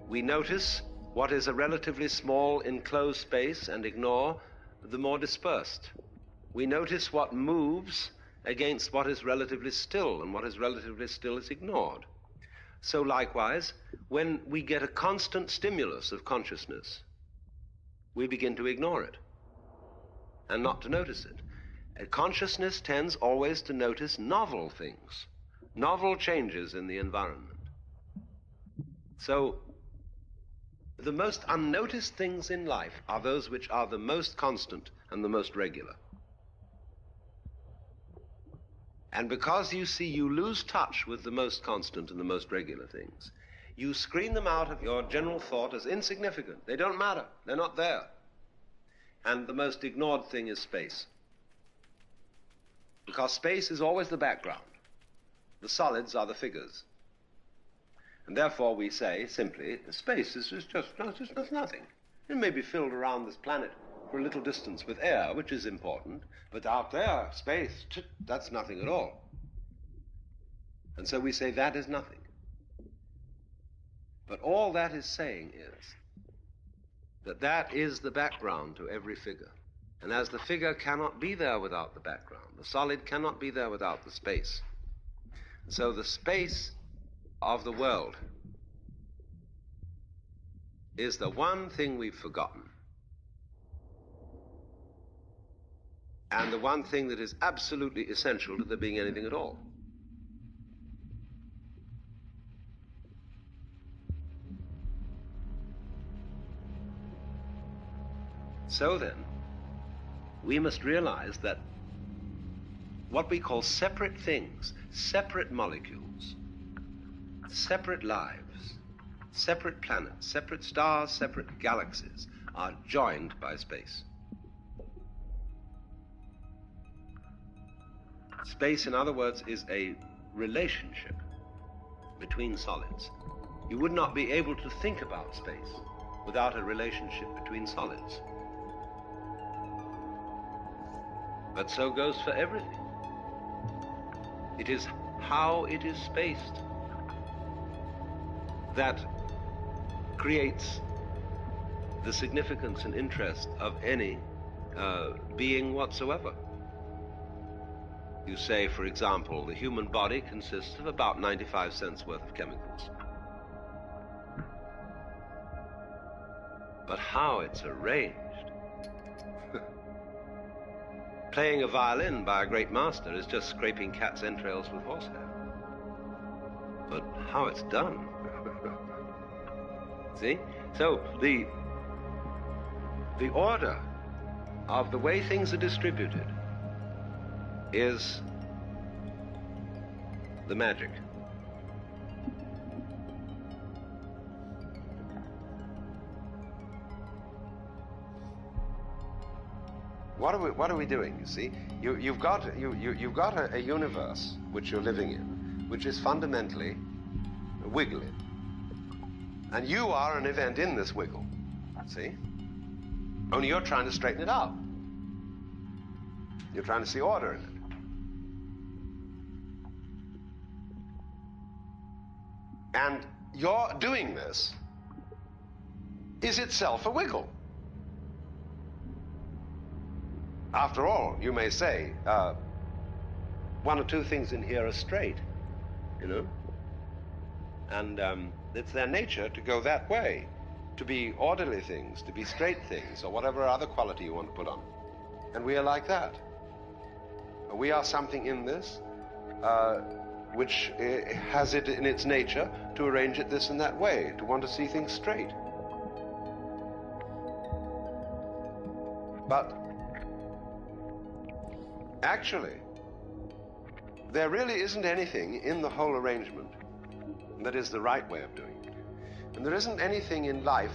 Speaker 2: We notice what is a relatively small enclosed space and ignore the more dispersed. We notice what moves against what is relatively still, and what is relatively still is ignored. So likewise, when we get a constant stimulus of consciousness, we begin to ignore it and not to notice it. And consciousness tends always to notice novel things, novel changes in the environment. So the most unnoticed things in life are those which are the most constant and the most regular. And because you see you lose touch with the most constant and the most regular things, you screen them out of your general thought as insignificant. They don't matter. They're not there. And the most ignored thing is space. Because space is always the background. The solids are the figures. And therefore we say simply, space is just nothing. It may be filled around this planet for a little distance with air, which is important, but out there, space, that's nothing at all. And so we say that is nothing. But all that is saying is that that is the background to every figure. And as the figure cannot be there without the background, the solid cannot be there without the space. So the space of the world is the one thing we've forgotten, and the one thing that is absolutely essential to there being anything at all. So then, we must realize that what we call separate things, separate molecules, separate lives, separate planets, separate stars, separate galaxies, are joined by space. Space, in other words, is a relationship between solids. You would not be able to think about space without a relationship between solids. But so goes for everything. It is how it is spaced that creates the significance and interest of any being whatsoever. You say, for example, the human body consists of about 95 cents worth of chemicals. But how it's arranged Playing a violin by a great master is just scraping cat's entrails with horsehair. But how it's done. See? So the order of the way things are distributed is the magic. What are we doing? You see, you've got a universe which you're living in, which is fundamentally wiggly, and you are an event in this wiggle. See, only you're trying to straighten it out. You're trying to see order in it. And your doing this is itself a wiggle. After all, you may say, one or two things in here are straight, you know? And it's their nature to go that way, to be orderly things, to be straight things, or whatever other quality you want to put on. And we are like that. We are something in this which has it in its nature to arrange it this and that way, to want to see things straight. But actually, there really isn't anything in the whole arrangement that is the right way of doing it. And there isn't anything in life,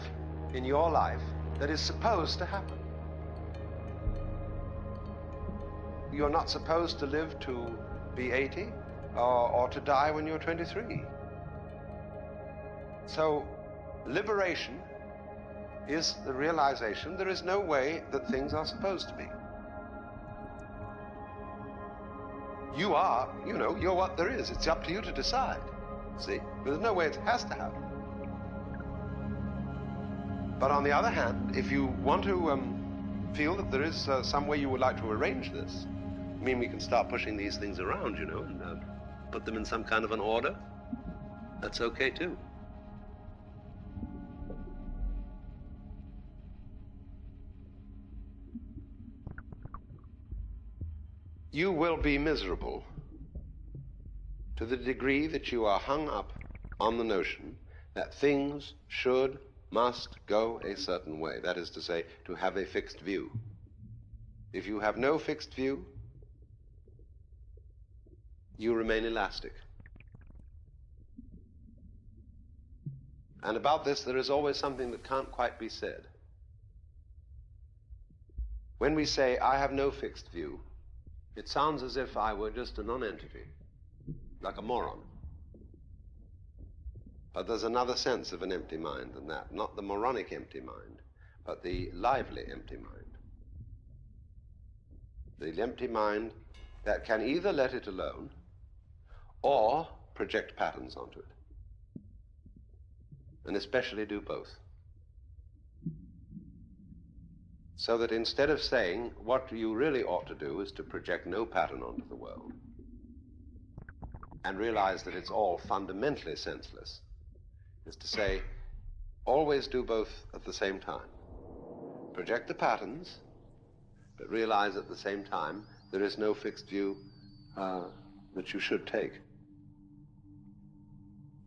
Speaker 2: in your life, that is supposed to happen. You're not supposed to live to be 80 or to die when you're 23. So, liberation is the realization there is no way that things are supposed to be. You are, you know, you're what there is. It's up to you to decide. See? But there's no way it has to happen. But on the other hand, if you want to feel that there is some way you would like to arrange this, I mean, we can start pushing these things around, you know, and put them in some kind of an order. That's okay, too. You will be miserable to the degree that you are hung up on the notion that things should, must go a certain way. That is to say, to have a fixed view. If you have no fixed view, you remain elastic. And about this, there is always something that can't quite be said. When we say, I have no fixed view, it sounds as if I were just a non-entity, like a moron. But there's another sense of an empty mind than that. Not the moronic empty mind, but the lively empty mind. The empty mind that can either let it alone or project patterns onto it. And especially do both. So that instead of saying what you really ought to do is to project no pattern onto the world and realize that it's all fundamentally senseless, is to say always do both at the same time. Project the patterns, but realize at the same time there is no fixed view that you should take.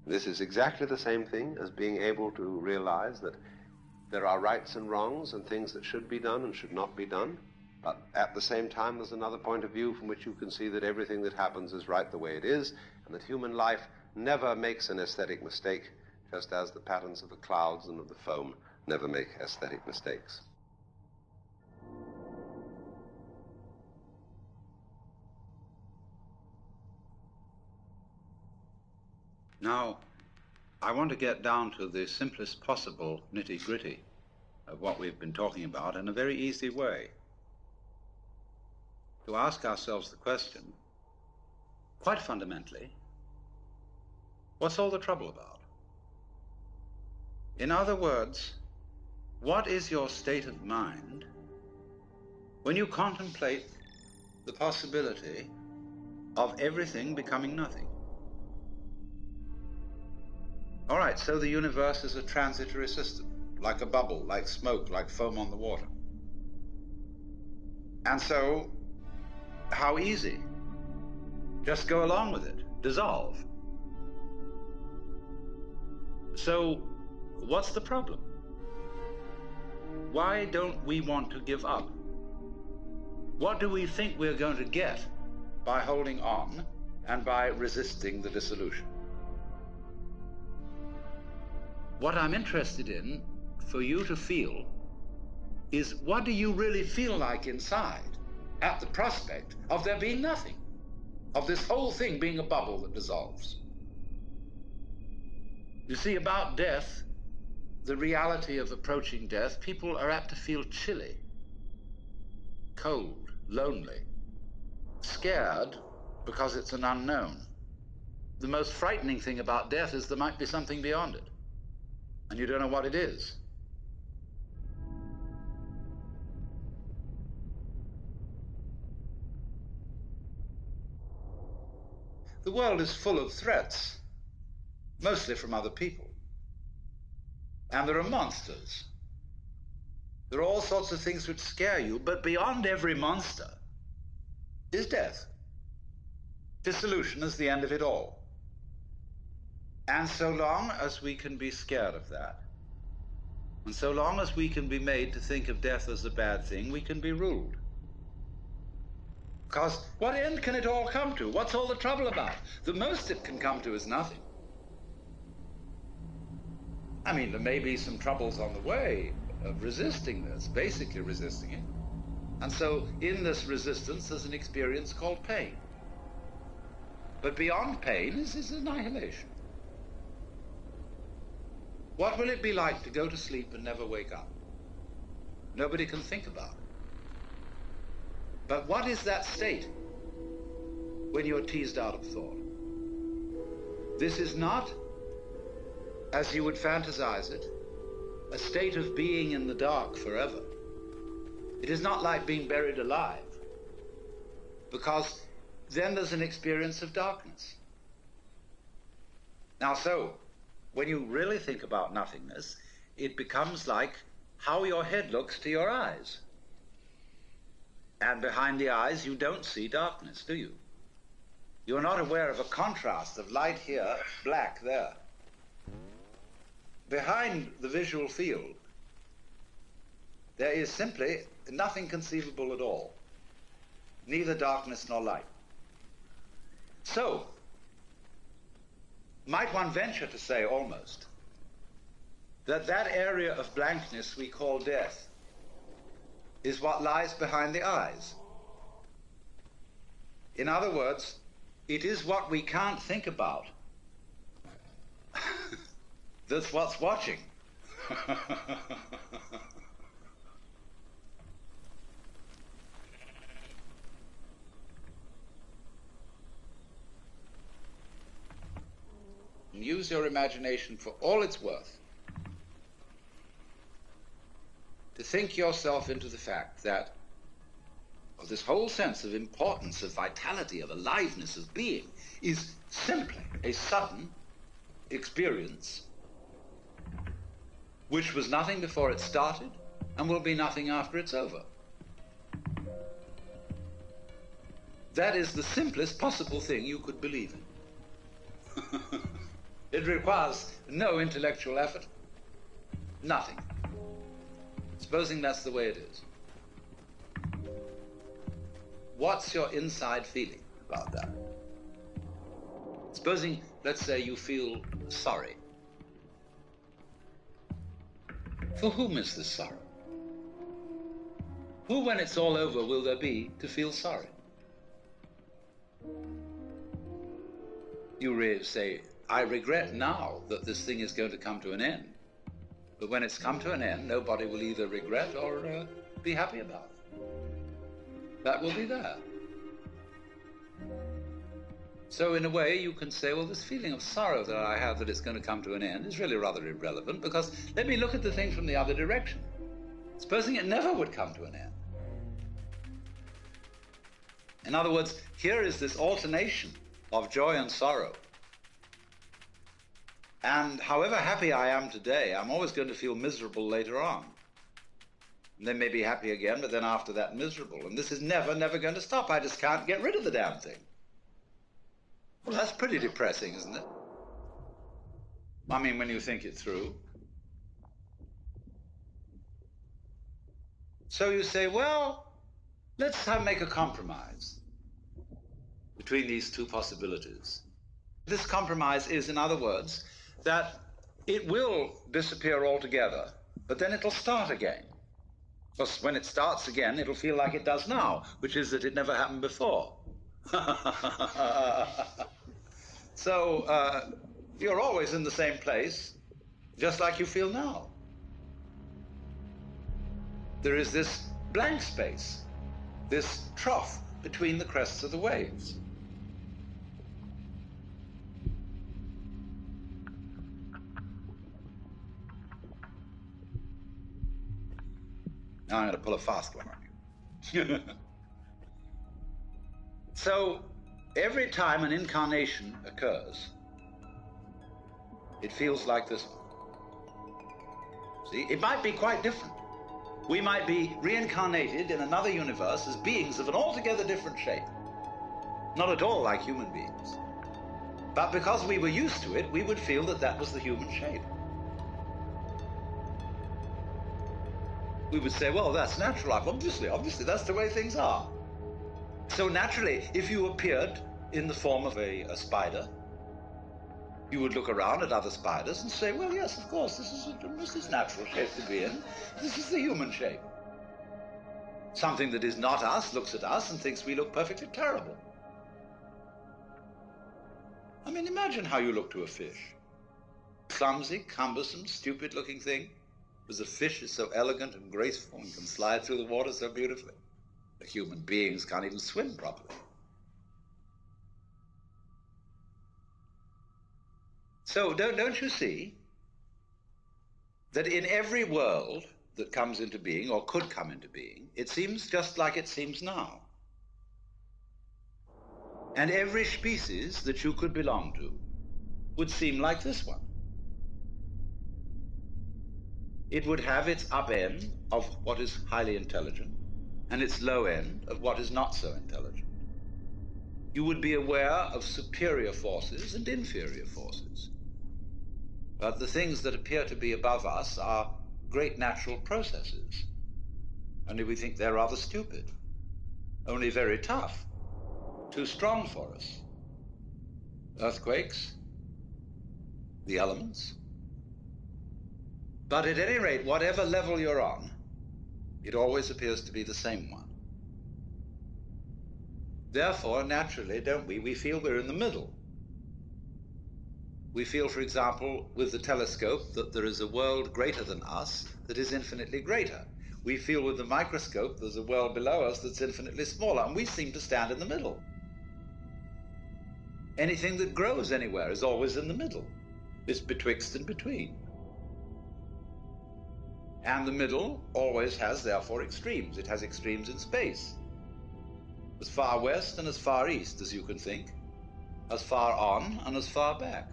Speaker 2: This is exactly the same thing as being able to realize that there are rights and wrongs and things that should be done and should not be done, but at the same time there's another point of view from which you can see that everything that happens is right the way it is, and that human life never makes an aesthetic mistake, just as the patterns of the clouds and of the foam never make aesthetic mistakes.
Speaker 1: Now, I want to get down to the simplest possible nitty-gritty of what we've been talking about in a very easy way. To ask ourselves the question, quite fundamentally, what's all the trouble about? In other words, what is your state of mind when you contemplate the possibility of everything becoming nothing? All right, so the universe is a transitory system, like a bubble, like smoke, like foam on the water. And so How easy. Just go along with it. Dissolve. So, what's the problem? Why don't we want to give up? What do we think we're going to get by holding on and by resisting the dissolution? What I'm interested in for you to feel is, what do you really feel like inside at the prospect of there being nothing, of this whole thing being a bubble that dissolves? You see, about death, the reality of approaching death, people are apt to feel chilly, cold, lonely, scared because it's an unknown. The most frightening thing about death is there might be something beyond it, and you don't know what it is. The world is full of threats, mostly from other people. And there are monsters. There are all sorts of things which scare you, but beyond every monster is death. Dissolution is the end of it all. And so long as we can be scared of that, and so long as we can be made to think of death as a bad thing, we can be ruled. Because what end can it all come to? What's all the trouble about? The most it can come to is nothing. I mean, there may be some troubles on the way of resisting this, basically resisting it. And so in this resistance, there's an experience called pain. But beyond pain is annihilation. What will it be like to go to sleep and never wake up? Nobody can think about it. But what is that state when you're teased out of thought? This is not, as you would fantasize it, a state of being in the dark forever. It is not like being buried alive, because then there's an experience of darkness. Now, so, when you really think about nothingness, it becomes like how your head looks to your eyes. And behind the eyes, you don't see darkness, do you? You're not aware of a contrast of light here, black there. Behind the visual field, there is simply nothing conceivable at all, neither darkness nor light. So, might one venture to say almost that that area of blankness we call death is what lies behind the eyes? In other words, it is what we can't think about. That's what's watching. Use your imagination for all it's worth to think yourself into the fact that this whole sense of importance, of vitality, of aliveness, of being, is simply a sudden experience which was nothing before it started and will be nothing after it's over. That is the simplest possible thing you could believe in. It requires no intellectual effort, nothing. Supposing that's the way it is. What's your inside feeling about that? Supposing, let's say, you feel sorry. For whom is this sorrow? Who, when it's all over, will there be to feel sorry? You say, I regret now that this thing is going to come to an end. But when it's come to an end, nobody will either regret or be happy about it. That will be there. So in a way, you can say, well, this feeling of sorrow that I have that it's going to come to an end is really rather irrelevant, because let me look at the thing from the other direction. Supposing it never would come to an end. In other words, here is this alternation of joy and sorrow. And however happy I am today, I'm always going to feel miserable later on. And then maybe happy again, but then after that miserable. And this is never, never going to stop. I just can't get rid of the damn thing. Well, that's pretty depressing, isn't it? I mean, when you think it through. So you say, well, let's make a compromise between these two possibilities. This compromise is, in other words, that it will disappear altogether, but then it'll start again. Because when it starts again, it'll feel like it does now, which is that it never happened before. So you're always in the same place, just like you feel now. There is this blank space, this trough between the crests of the waves. Now I'm going to pull a fast one on you. So, every time an incarnation occurs, it feels like this one. See, it might be quite different. We might be reincarnated in another universe as beings of an altogether different shape. Not at all like human beings. But because we were used to it, we would feel that that was the human shape. We would say, well, that's natural. Obviously, that's the way things are. So naturally, if you appeared in the form of a spider, you would look around at other spiders and say, well, yes, of course, this is natural shape to be in. This is the human shape. Something that is not us looks at us and thinks we look perfectly terrible. I mean, imagine how you look to a fish. Clumsy, cumbersome, stupid-looking thing. Because a fish is so elegant and graceful and can slide through the water so beautifully. The human beings can't even swim properly. So don't you see that in every world that comes into being, or could come into being, it seems just like it seems now. And every species that you could belong to would seem like this one. It would have its up end of what is highly intelligent and its low end of what is not so intelligent. You would be aware of superior forces and inferior forces. But the things that appear to be above us are great natural processes. Only we think they're rather stupid, only very tough, too strong for us. Earthquakes, the elements. But at any rate, whatever level you're on, it always appears to be the same one. Therefore, naturally, don't we? We feel we're in the middle. We feel, for example, with the telescope, that there is a world greater than us that is infinitely greater. We feel with the microscope there's a world below us that's infinitely smaller, and we seem to stand in the middle. Anything that grows anywhere is always in the middle. It's betwixt and between. And the middle always has, therefore, extremes. It has extremes in space. As far west and as far east as you can think, as far on and as far back.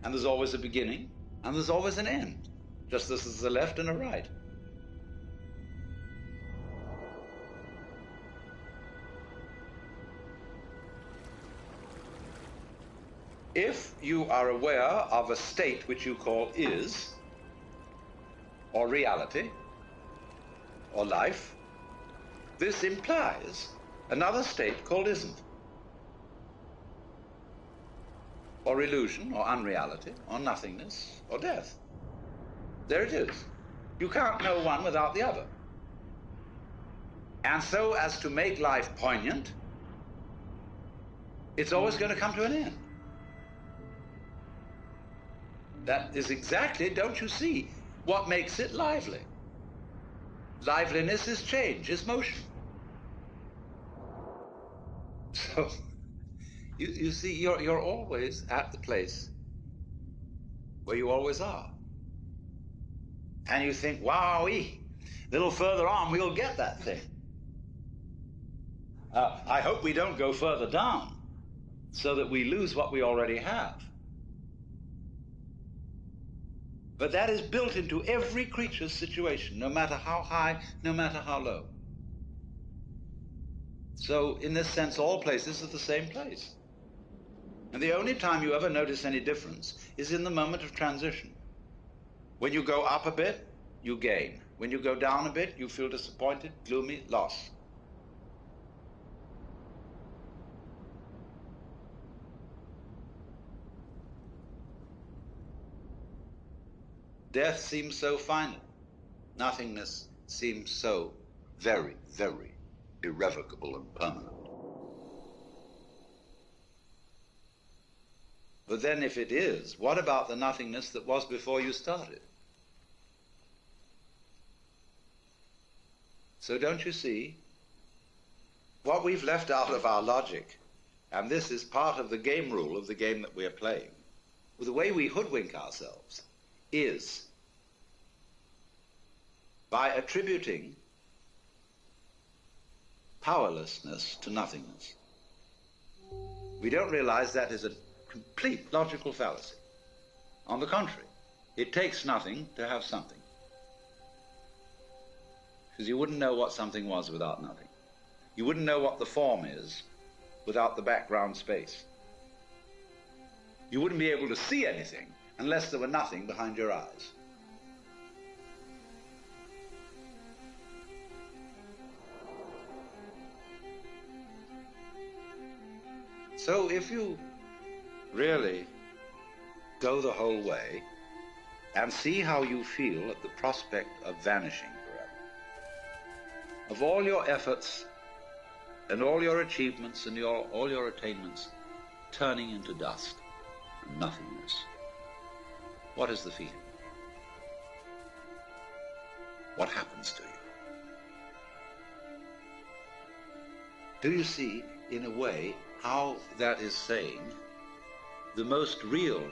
Speaker 1: And there's always a beginning, and there's always an end, just as there's a left and a right. If you are aware of a state which you call is, or reality, or life, this implies another state called isn't, or illusion, or unreality, or nothingness, or death. There it is. You can't know one without the other. And so as to make life poignant, it's always going to come to an end. That is exactly, don't you see, what makes it lively. Liveliness is change, is motion. So, you see, you're always at the place where you always are. And you think, wowee, a little further on we'll get that thing. I hope we don't go further down so that we lose what we already have. But that is built into every creature's situation, no matter how high, no matter how low. So, in this sense, all places are the same place. And the only time you ever notice any difference is in the moment of transition. When you go up a bit, you gain. When you go down a bit, you feel disappointed, gloomy, lost. Death seems so final. Nothingness seems so very, very irrevocable and permanent. But then if it is, what about the nothingness that was before you started? So don't you see? What we've left out of our logic, and this is part of the game rule of the game that we are playing, the way we hoodwink ourselves is by attributing powerlessness to nothingness. We don't realize that is a complete logical fallacy. On the contrary, it takes nothing to have something. Because you wouldn't know what something was without nothing. You wouldn't know what the form is without the background space. You wouldn't be able to see anything unless there were nothing behind your eyes. So if you really go the whole way and see how you feel at the prospect of vanishing forever, of all your efforts and all your achievements and all your attainments turning into dust and nothingness, what is the feeling? What happens to you? Do you see, in a way, how that is saying the most real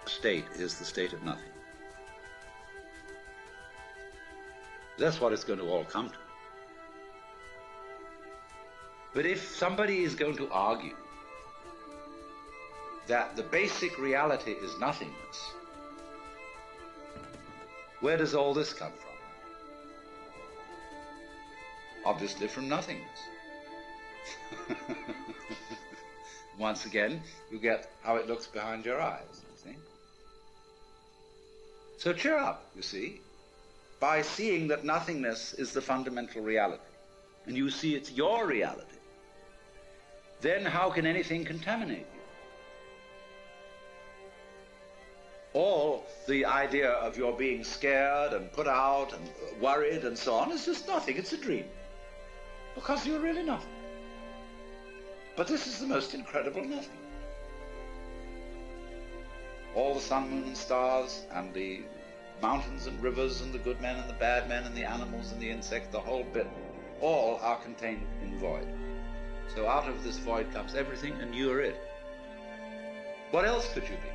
Speaker 1: state is the state of nothing? That's what it's going to all come to. But if somebody is going to argue that the basic reality is nothingness, where does all this come from? Obviously from nothingness. Once again, you get how it looks behind your eyes, you see. So cheer up, you see, by seeing that nothingness is the fundamental reality, and you see it's your reality. Then how can anything contaminate you? All the idea of your being scared and put out and worried and so on is just nothing. It's a dream. Because you're really nothing. But this is the most incredible nothing. All the sun, moon, and stars, and the mountains and rivers, and the good men and the bad men, and the animals and the insects, the whole bit, all are contained in void. So out of this void comes everything, and you're it. What else could you be?